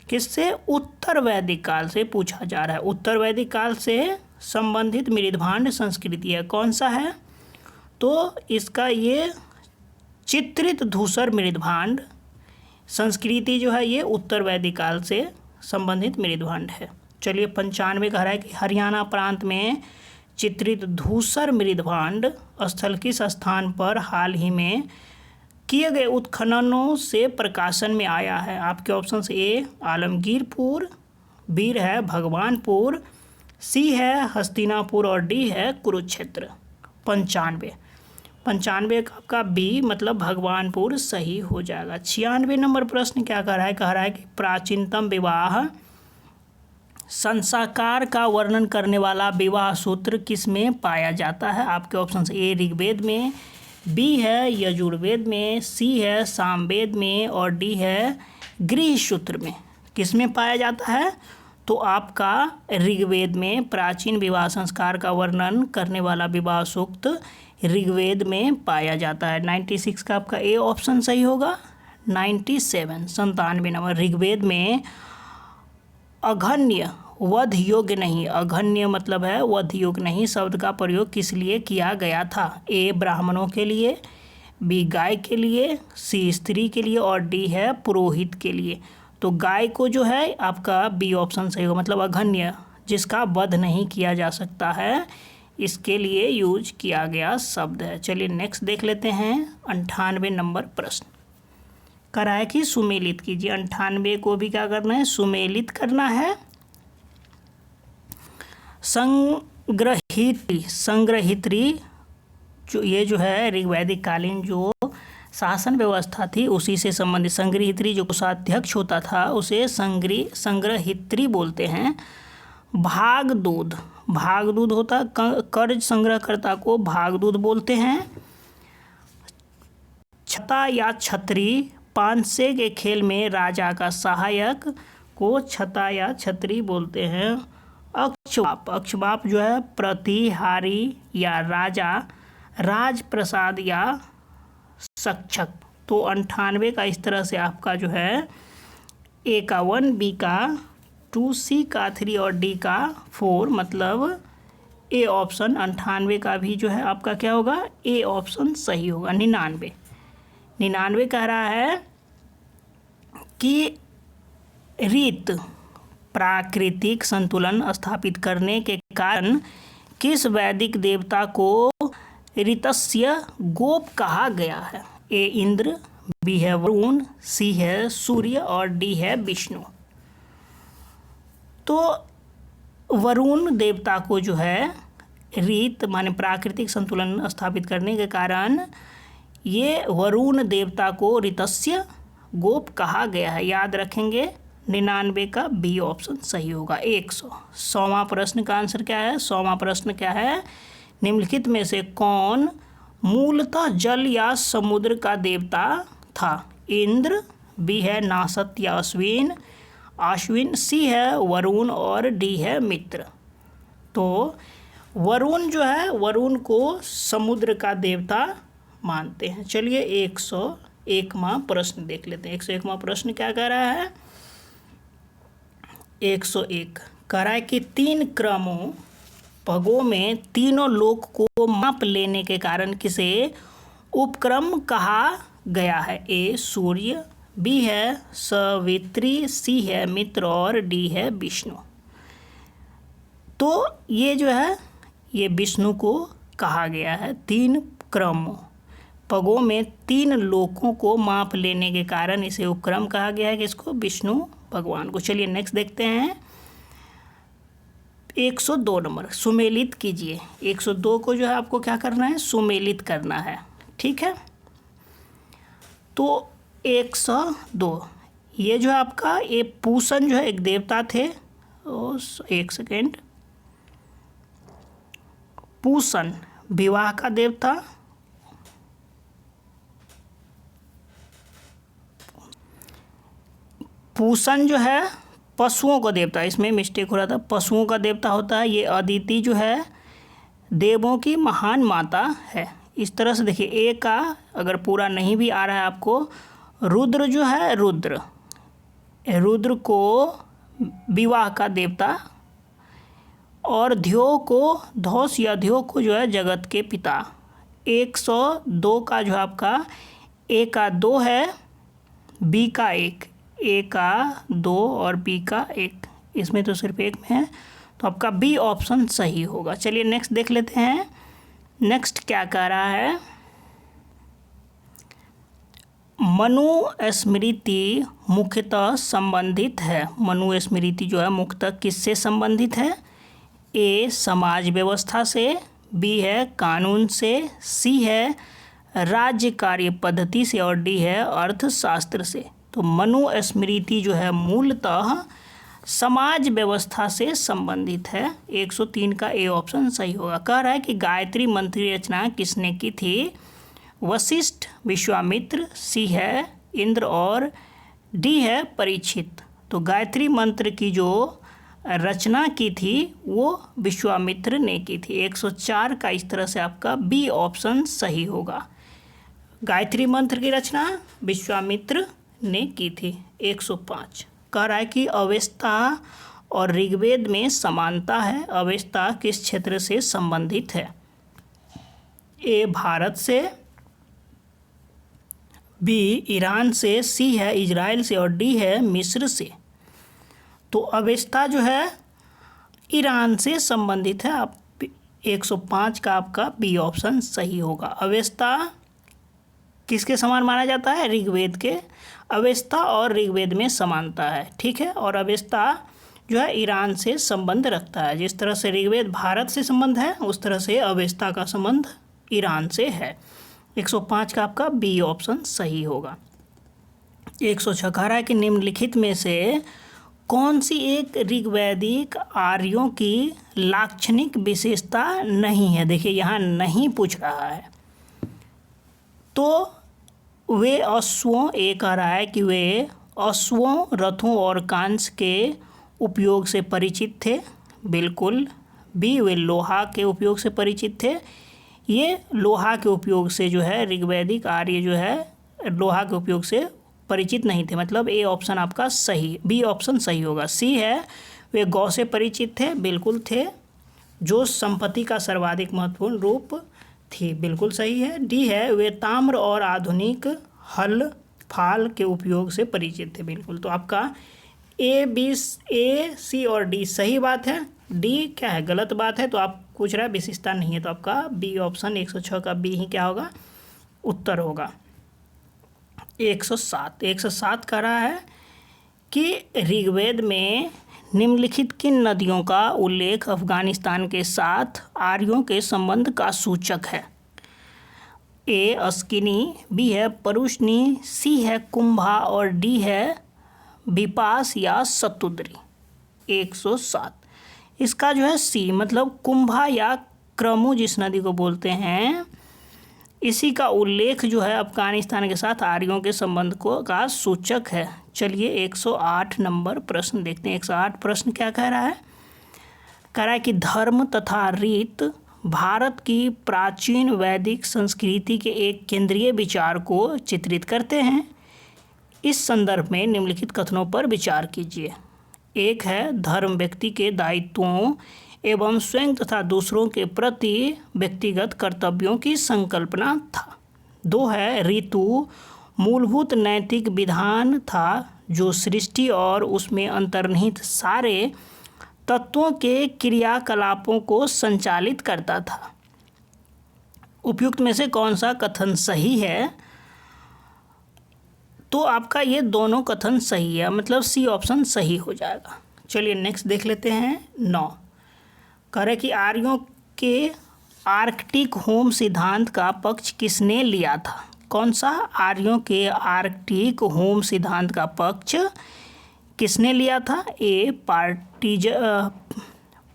किससे? उत्तर वैदिक काल से पूछा जा रहा है। उत्तर वैदिक काल से संबंधित मृदभांड संस्कृति है, कौन सा है? तो इसका ये चित्रित धूसर मृदभांड संस्कृति जो है ये उत्तर वैदिक काल से संबंधित मृदभांड है। चलिए 95 कह रहा है कि हरियाणा प्रांत में चित्रित धूसर मृदभांड स्थल किस स्थान पर हाल ही में किए गए उत्खननों से प्रकाशन में आया है? आपके ऑप्शन ए आलमगीरपुर, बी है भगवानपुर, सी है हस्तिनापुर और डी है कुरुक्षेत्र। 95 का बी मतलब भगवानपुर सही हो जाएगा। 96 नंबर प्रश्न क्या कर रहा है? कह रहा है कि प्राचीनतम विवाह संस्कार का वर्णन करने वाला विवाह सूत्र किसमें पाया जाता है? आपके ऑप्शन ए ऋग्वेद में, बी है यजुर्वेद में, सी है सामवेद में और डी है गृह सूत्र में। किसमें पाया जाता है? तो आपका ऋग्वेद में प्राचीन विवाह संस्कार का वर्णन करने वाला विवाह सूक्त ऋग्वेद में पाया जाता है। 96 का आपका ए ऑप्शन सही होगा। 97 नंबर ऋग्वेद में अघन्य वध योग्य नहीं, अघन्य मतलब है वध योग्य नहीं शब्द का प्रयोग किस लिए किया गया था? ए ब्राह्मणों के लिए, बी गाय के लिए, सी स्त्री के लिए और डी है पुरोहित के लिए। तो गाय को जो है आपका बी ऑप्शन सही होगा, मतलब अघन्य जिसका वध नहीं किया जा सकता है, इसके लिए यूज किया गया शब्द है। चलिए नेक्स्ट देख लेते हैं 98 नंबर प्रश्न। करा है कि सुमेलित कीजिए। 98 को भी क्या करना है? सुमेलित करना है। संग्रहित्री जो ये जो है ऋग्वैदिक कालीन जो शासन व्यवस्था थी उसी से संबंधित, संग्रहित्री जो कोषाध्यक्ष होता था उसे संग्रहित्री बोलते हैं। भागदूत होता, कर्ज संग्रहकर्ता को भागदूत बोलते हैं। छता या छतरी, पांसे के खेल में राजा का सहायक को छता या छतरी बोलते हैं। अक्षबाप जो है प्रतिहारी या राजा, राजप्रसाद या सक्षक। तो 98 का इस तरह से आपका जो है ए का 1, बी का 2, सी का 3 और डी का 4, मतलब ए ऑप्शन 98 का भी जो है आपका क्या होगा? ए ऑप्शन सही होगा। 99 कह रहा है कि रीत प्राकृतिक संतुलन स्थापित करने के कारण किस वैदिक देवता को ऋतस्य गोप कहा गया है? ए इंद्र, बी है वरुण, सी है सूर्य और डी है विष्णु। तो वरुण देवता को जो है रीत माने प्राकृतिक संतुलन स्थापित करने के कारण ये वरुण देवता को ऋतस्य गोप कहा गया है। याद रखेंगे 99 का बी ऑप्शन सही होगा। 100वां प्रश्न का आंसर क्या है? 100वां प्रश्न क्या है? निम्नलिखित में से कौन मूलतः जल या समुद्र का देवता था? इंद्र, बी है नासत या अश्विन, सी है वरुण और डी है मित्र। तो वरुण जो है वरुण को समुद्र का देवता मानते हैं। चलिए 101वां प्रश्न देख लेते हैं। 101वां प्रश्न क्या कह रहा है? 101 कह रहा है कि 3 क्रमों पगों में तीनों लोक को माप लेने के कारण किसे उपक्रम कहा गया है? ए सूर्य, बी है सवित्री, सी है मित्र और डी है विष्णु। तो ये जो है ये विष्णु को कहा गया है। 3 क्रमों पगों में 3 लोकों को माप लेने के कारण इसे उपक्रम कहा गया है, कि इसको विष्णु भगवान को। चलिए नेक्स्ट देखते हैं 102 नंबर, सुमेलित कीजिए। 102 को जो है आपको क्या करना है, सुमेलित करना है, ठीक है। तो 102 ये जो है आपका, ये पूसन जो है एक देवता थे, एक सेकेंड, पूसन विवाह का देवता, पूसन जो है पशुओं का देवता, इसमें मिस्टेक हो रहा था, पशुओं का देवता होता है। ये अदिति जो है देवों की महान माता है। इस तरह से देखिए, ए का अगर पूरा नहीं भी आ रहा है आपको, रुद्र जो है, रुद्र को विवाह का देवता, और ध्यो को, धौस या ध्यो को जो है जगत के पिता। 102 का जो आपका ए का 2 है, बी का 1, ए का 2 और बी का 1, इसमें तो सिर्फ एक में है, तो आपका बी ऑप्शन सही होगा। चलिए नेक्स्ट देख लेते हैं। नेक्स्ट क्या कह रहा है, मनुस्मृति मुख्यतः संबंधित है। मनुस्मृति जो है मुख्यतः किससे संबंधित है? ए समाज व्यवस्था से, बी है कानून से, सी है राज्य कार्य पद्धति से, और डी है अर्थशास्त्र से। तो मनुस्मृति जो है मूलतः समाज व्यवस्था से संबंधित है। 103 का ए ऑप्शन सही होगा। कह रहा है कि गायत्री मंत्र की रचना किसने की थी? वशिष्ठ, विश्वामित्र, सी है इंद्र, और डी है परीक्षित। तो गायत्री मंत्र की जो रचना की थी वो विश्वामित्र ने की थी। 104 का इस तरह से आपका बी ऑप्शन सही होगा। गायत्री मंत्र की रचना विश्वामित्र ने की थी। 105 कह रहा है कि अवेस्ता और ऋग्वेद में समानता है। अवेस्ता किस क्षेत्र से संबंधित है? ए भारत से, बी ईरान से, सी है इजराइल से, और डी है मिस्र से। तो अवेस्ता जो है ईरान से संबंधित है। आप 105 का आपका बी ऑप्शन सही होगा। अवेस्ता किसके समान माना जाता है? ऋग्वेद के। अवेस्ता और ऋग्वेद में समानता है, ठीक है। और अवेस्ता जो है ईरान से संबंध रखता है। जिस तरह से ऋग्वेद भारत से संबंध है, उस तरह से अवेस्ता का संबंध ईरान से है। 105 का आपका बी ऑप्शन सही होगा। 106 कह रहा है कि निम्नलिखित में से कौन सी एक ऋग्वैदिक आर्यों की लाक्षणिक विशेषता नहीं है? देखिए यहाँ नहीं पूछ रहा है, तो वे अश्वों, ए कह रहा है कि वे अश्वों, रथों और कांस के उपयोग से परिचित थे, बिल्कुल। बी वे लोहा के उपयोग से परिचित थे। ये लोहा के उपयोग से जो है ऋग्वैदिक आर्य जो है लोहा के उपयोग से परिचित नहीं थे, मतलब ए ऑप्शन आपका सही, बी ऑप्शन सही होगा। सी है वे गौ से परिचित थे, बिल्कुल थे। जो संपत्ति का सर्वाधिक महत्वपूर्ण रूप थी, बिल्कुल सही है। डी है वे ताम्र और आधुनिक हल फाल के उपयोग से परिचित थे, बिल्कुल। तो आपका ए, बी, ए, सी और डी सही बात है। डी क्या है? गलत बात है। तो आप पूछ रहा है विशेषता नहीं है, तो आपका बी ऑप्शन 106 का बी ही क्या होगा? उत्तर होगा। 107 कह रहा है कि ऋग्वेद में निम्नलिखित किन नदियों का उल्लेख अफगानिस्तान के साथ आर्यों के संबंध का सूचक है? ए अस्किनी, बी है परुष्णी, सी है कुंभा, और डी है बिपास या सतुद्री। 107 इसका जो है सी, मतलब कुंभा या क्रमु जिस नदी को बोलते हैं, इसी का उल्लेख जो है अफगानिस्तान के साथ आर्यों के संबंध को का सूचक है। चलिए 108 नंबर प्रश्न देखते हैं। 108 प्रश्न क्या कह रहा है? कह रहा है कि धर्म तथा रीत भारत की प्राचीन वैदिक संस्कृति के एक केंद्रीय विचार को चित्रित करते हैं। इस संदर्भ में निम्नलिखित कथनों पर विचार कीजिए। एक है धर्म व्यक्ति के दायित्वों एवं स्वयं तथा दूसरों के प्रति व्यक्तिगत कर्तव्यों की संकल्पना था। 2 है ऋतु मूलभूत नैतिक विधान था जो सृष्टि और उसमें अंतर्निहित सारे तत्वों के क्रियाकलापों को संचालित करता था। उपयुक्त में से कौन सा कथन सही है? तो आपका ये दोनों कथन सही है, मतलब सी ऑप्शन सही हो जाएगा। चलिए नेक्स्ट देख लेते हैं 9। कह रहे कि आर्यों के आर्कटिक होम सिद्धांत का पक्ष किसने लिया था? कौन सा? आर्यों के आर्कटिक होम सिद्धांत का पक्ष किसने लिया था? ए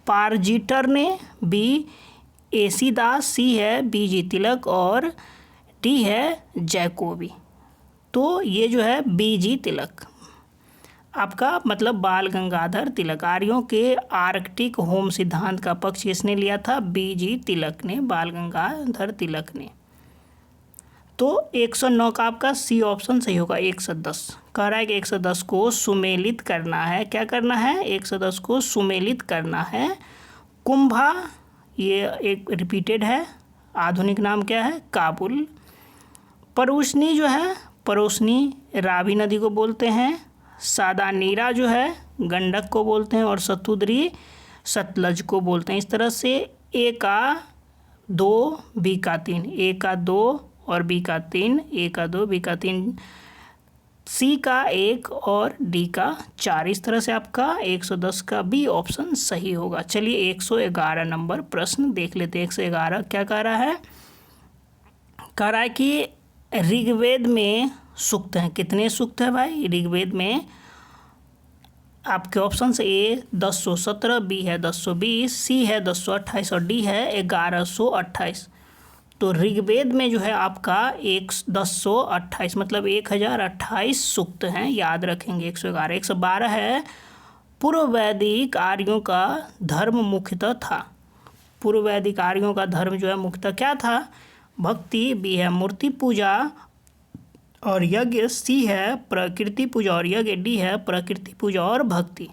पारजिटर ने, बी एसी दास, सी है बीजी तिलक और डी है जैकोबी। तो ये जो है बीजी तिलक आपका मतलब बाल गंगाधर तिलक। आर्यों के आर्कटिक होम सिद्धांत का पक्ष किसने लिया था? बीजी तिलक ने, बाल गंगाधर तिलक ने। तो 109 का आपका सी ऑप्शन सही होगा। 110 कह रहा है कि 110 को सुमेलित करना है। क्या करना है? 110 को सुमेलित करना है। कुंभा ये एक रिपीटेड है, आधुनिक नाम क्या है? काबुल। परोशनी जो है, परोशनी रावी नदी को बोलते हैं। सादानीरा जो है गंडक को बोलते हैं और सतुद्री सतलज को बोलते हैं। इस तरह से ए का 2 बी का 3, ए का 2 और बी का 3, ए का 2 बी का 3, सी का 1 और डी का 4। इस तरह से आपका 110 का बी ऑप्शन सही होगा। चलिए 111 नंबर प्रश्न देख लेते हैं। 111 क्या कह रहा है? कह रहा है कि ऋग्वेद में सूक्त हैं। कितने सूक्त है भाई ऋग्वेद में? आपके ऑप्शन से ए 1017, बी है 1020, सी है 1028 और डी है 1128। तो ऋग्वेद में जो है आपका 1028 मतलब 1028 सूक्त हैं, याद रखेंगे। 111 112 है पूर्व वैदिक आर्यों का धर्म मुख्यतः था। पूर्व वैदिक आर्यों का धर्म जो है मुख्यतः क्या था? भक्ति, बी है मूर्ति पूजा और यज्ञ, सी है प्रकृति पूजा और यज्ञ, डी है प्रकृति पूजा और भक्ति।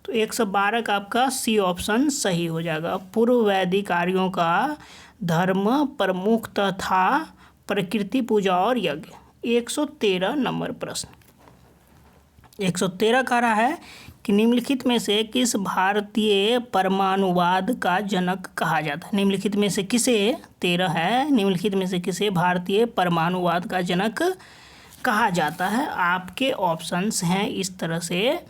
तो 112 का आपका सी ऑप्शन सही हो जाएगा। पूर्व वैदिक आर्यों का धर्म प्रमुख था प्रकृति पूजा और यज्ञ। 113 नंबर प्रश्न। 113 कह रहा है कि निम्नलिखित में से किस भारतीय परमाणुवाद का जनक कहा जाता है? निम्नलिखित में से किसे? 13 है। निम्नलिखित में से किसे भारतीय परमाणुवाद का जनक कहा जाता है? आपके ऑप्शंस हैं इस तरह से,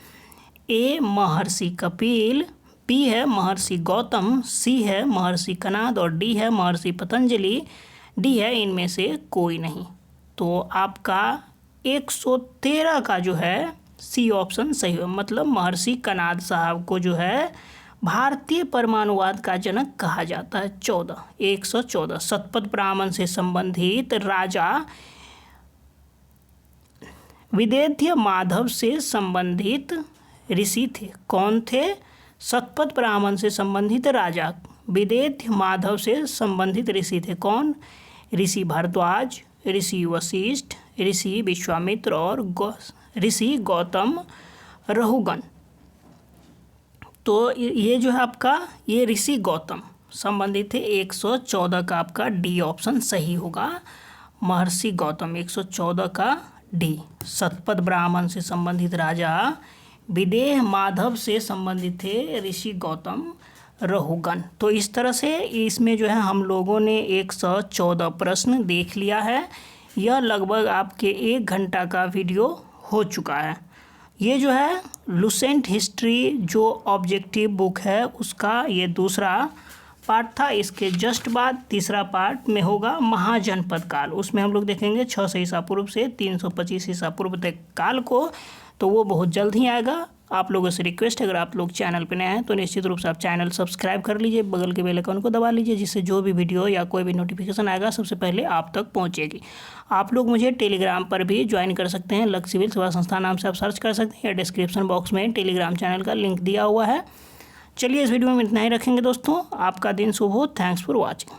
ए महर्षि कपिल, बी है महर्षि गौतम, सी है महर्षि कनाद और डी है महर्षि पतंजलि। डी है इनमें से कोई नहीं। तो आपका 113 का जो है सी ऑप्शन सही है, मतलब महर्षि कनाद साहब को जो है भारतीय परमाणुवाद का जनक कहा जाता है। 114 शतपथ ब्राह्मण से संबंधित राजा विदेध्य माधव से संबंधित ऋषि थे। कौन थे? शतपथ ब्राह्मण से संबंधित राजा विदेध्य माधव से संबंधित ऋषि थे। कौन? ऋषि भारद्वाज, ऋषि वशिष्ठ, ऋषि विश्वामित्र और ऋषि गौतम रहुगण। तो ये जो है आपका ये ऋषि गौतम संबंधित थे। 114 का आपका डी ऑप्शन सही होगा, महर्षि गौतम। 114 का डी। शतपथ ब्राह्मण से संबंधित राजा विदेह माधव से संबंधित थे ऋषि गौतम रहुगण। तो इस तरह से इसमें जो है हम लोगों ने 114 प्रश्न देख लिया है। यह लगभग आपके 1 घंटा का वीडियो हो चुका है। ये जो है लुसेंट हिस्ट्री जो ऑब्जेक्टिव बुक है उसका ये दूसरा पार्ट था। इसके जस्ट बाद तीसरा पार्ट में होगा महाजनपद काल। उसमें हम लोग देखेंगे 600 ईसा पूर्व से 325 ईसा पूर्व तक काल को। तो वो बहुत जल्द ही आएगा। आप लोगों से रिक्वेस्ट है, अगर आप लोग चैनल पर नए हैं तो निश्चित रूप से आप चैनल सब्सक्राइब कर लीजिए, बगल के बेल आइकन को दबा लीजिए, जिससे जो भी वीडियो या कोई भी नोटिफिकेशन आएगा सबसे पहले आप तक पहुंचेगी। आप लोग मुझे टेलीग्राम पर भी ज्वाइन कर सकते हैं, लक्ष्य सिविल सेवा संस्थान नाम से आप सर्च कर सकते हैं या डिस्क्रिप्शन बॉक्स में टेलीग्राम चैनल का लिंक दिया हुआ है। चलिए इस वीडियो में इतना ही रखेंगे दोस्तों। आपका दिन शुभ हो। Thanks for watching.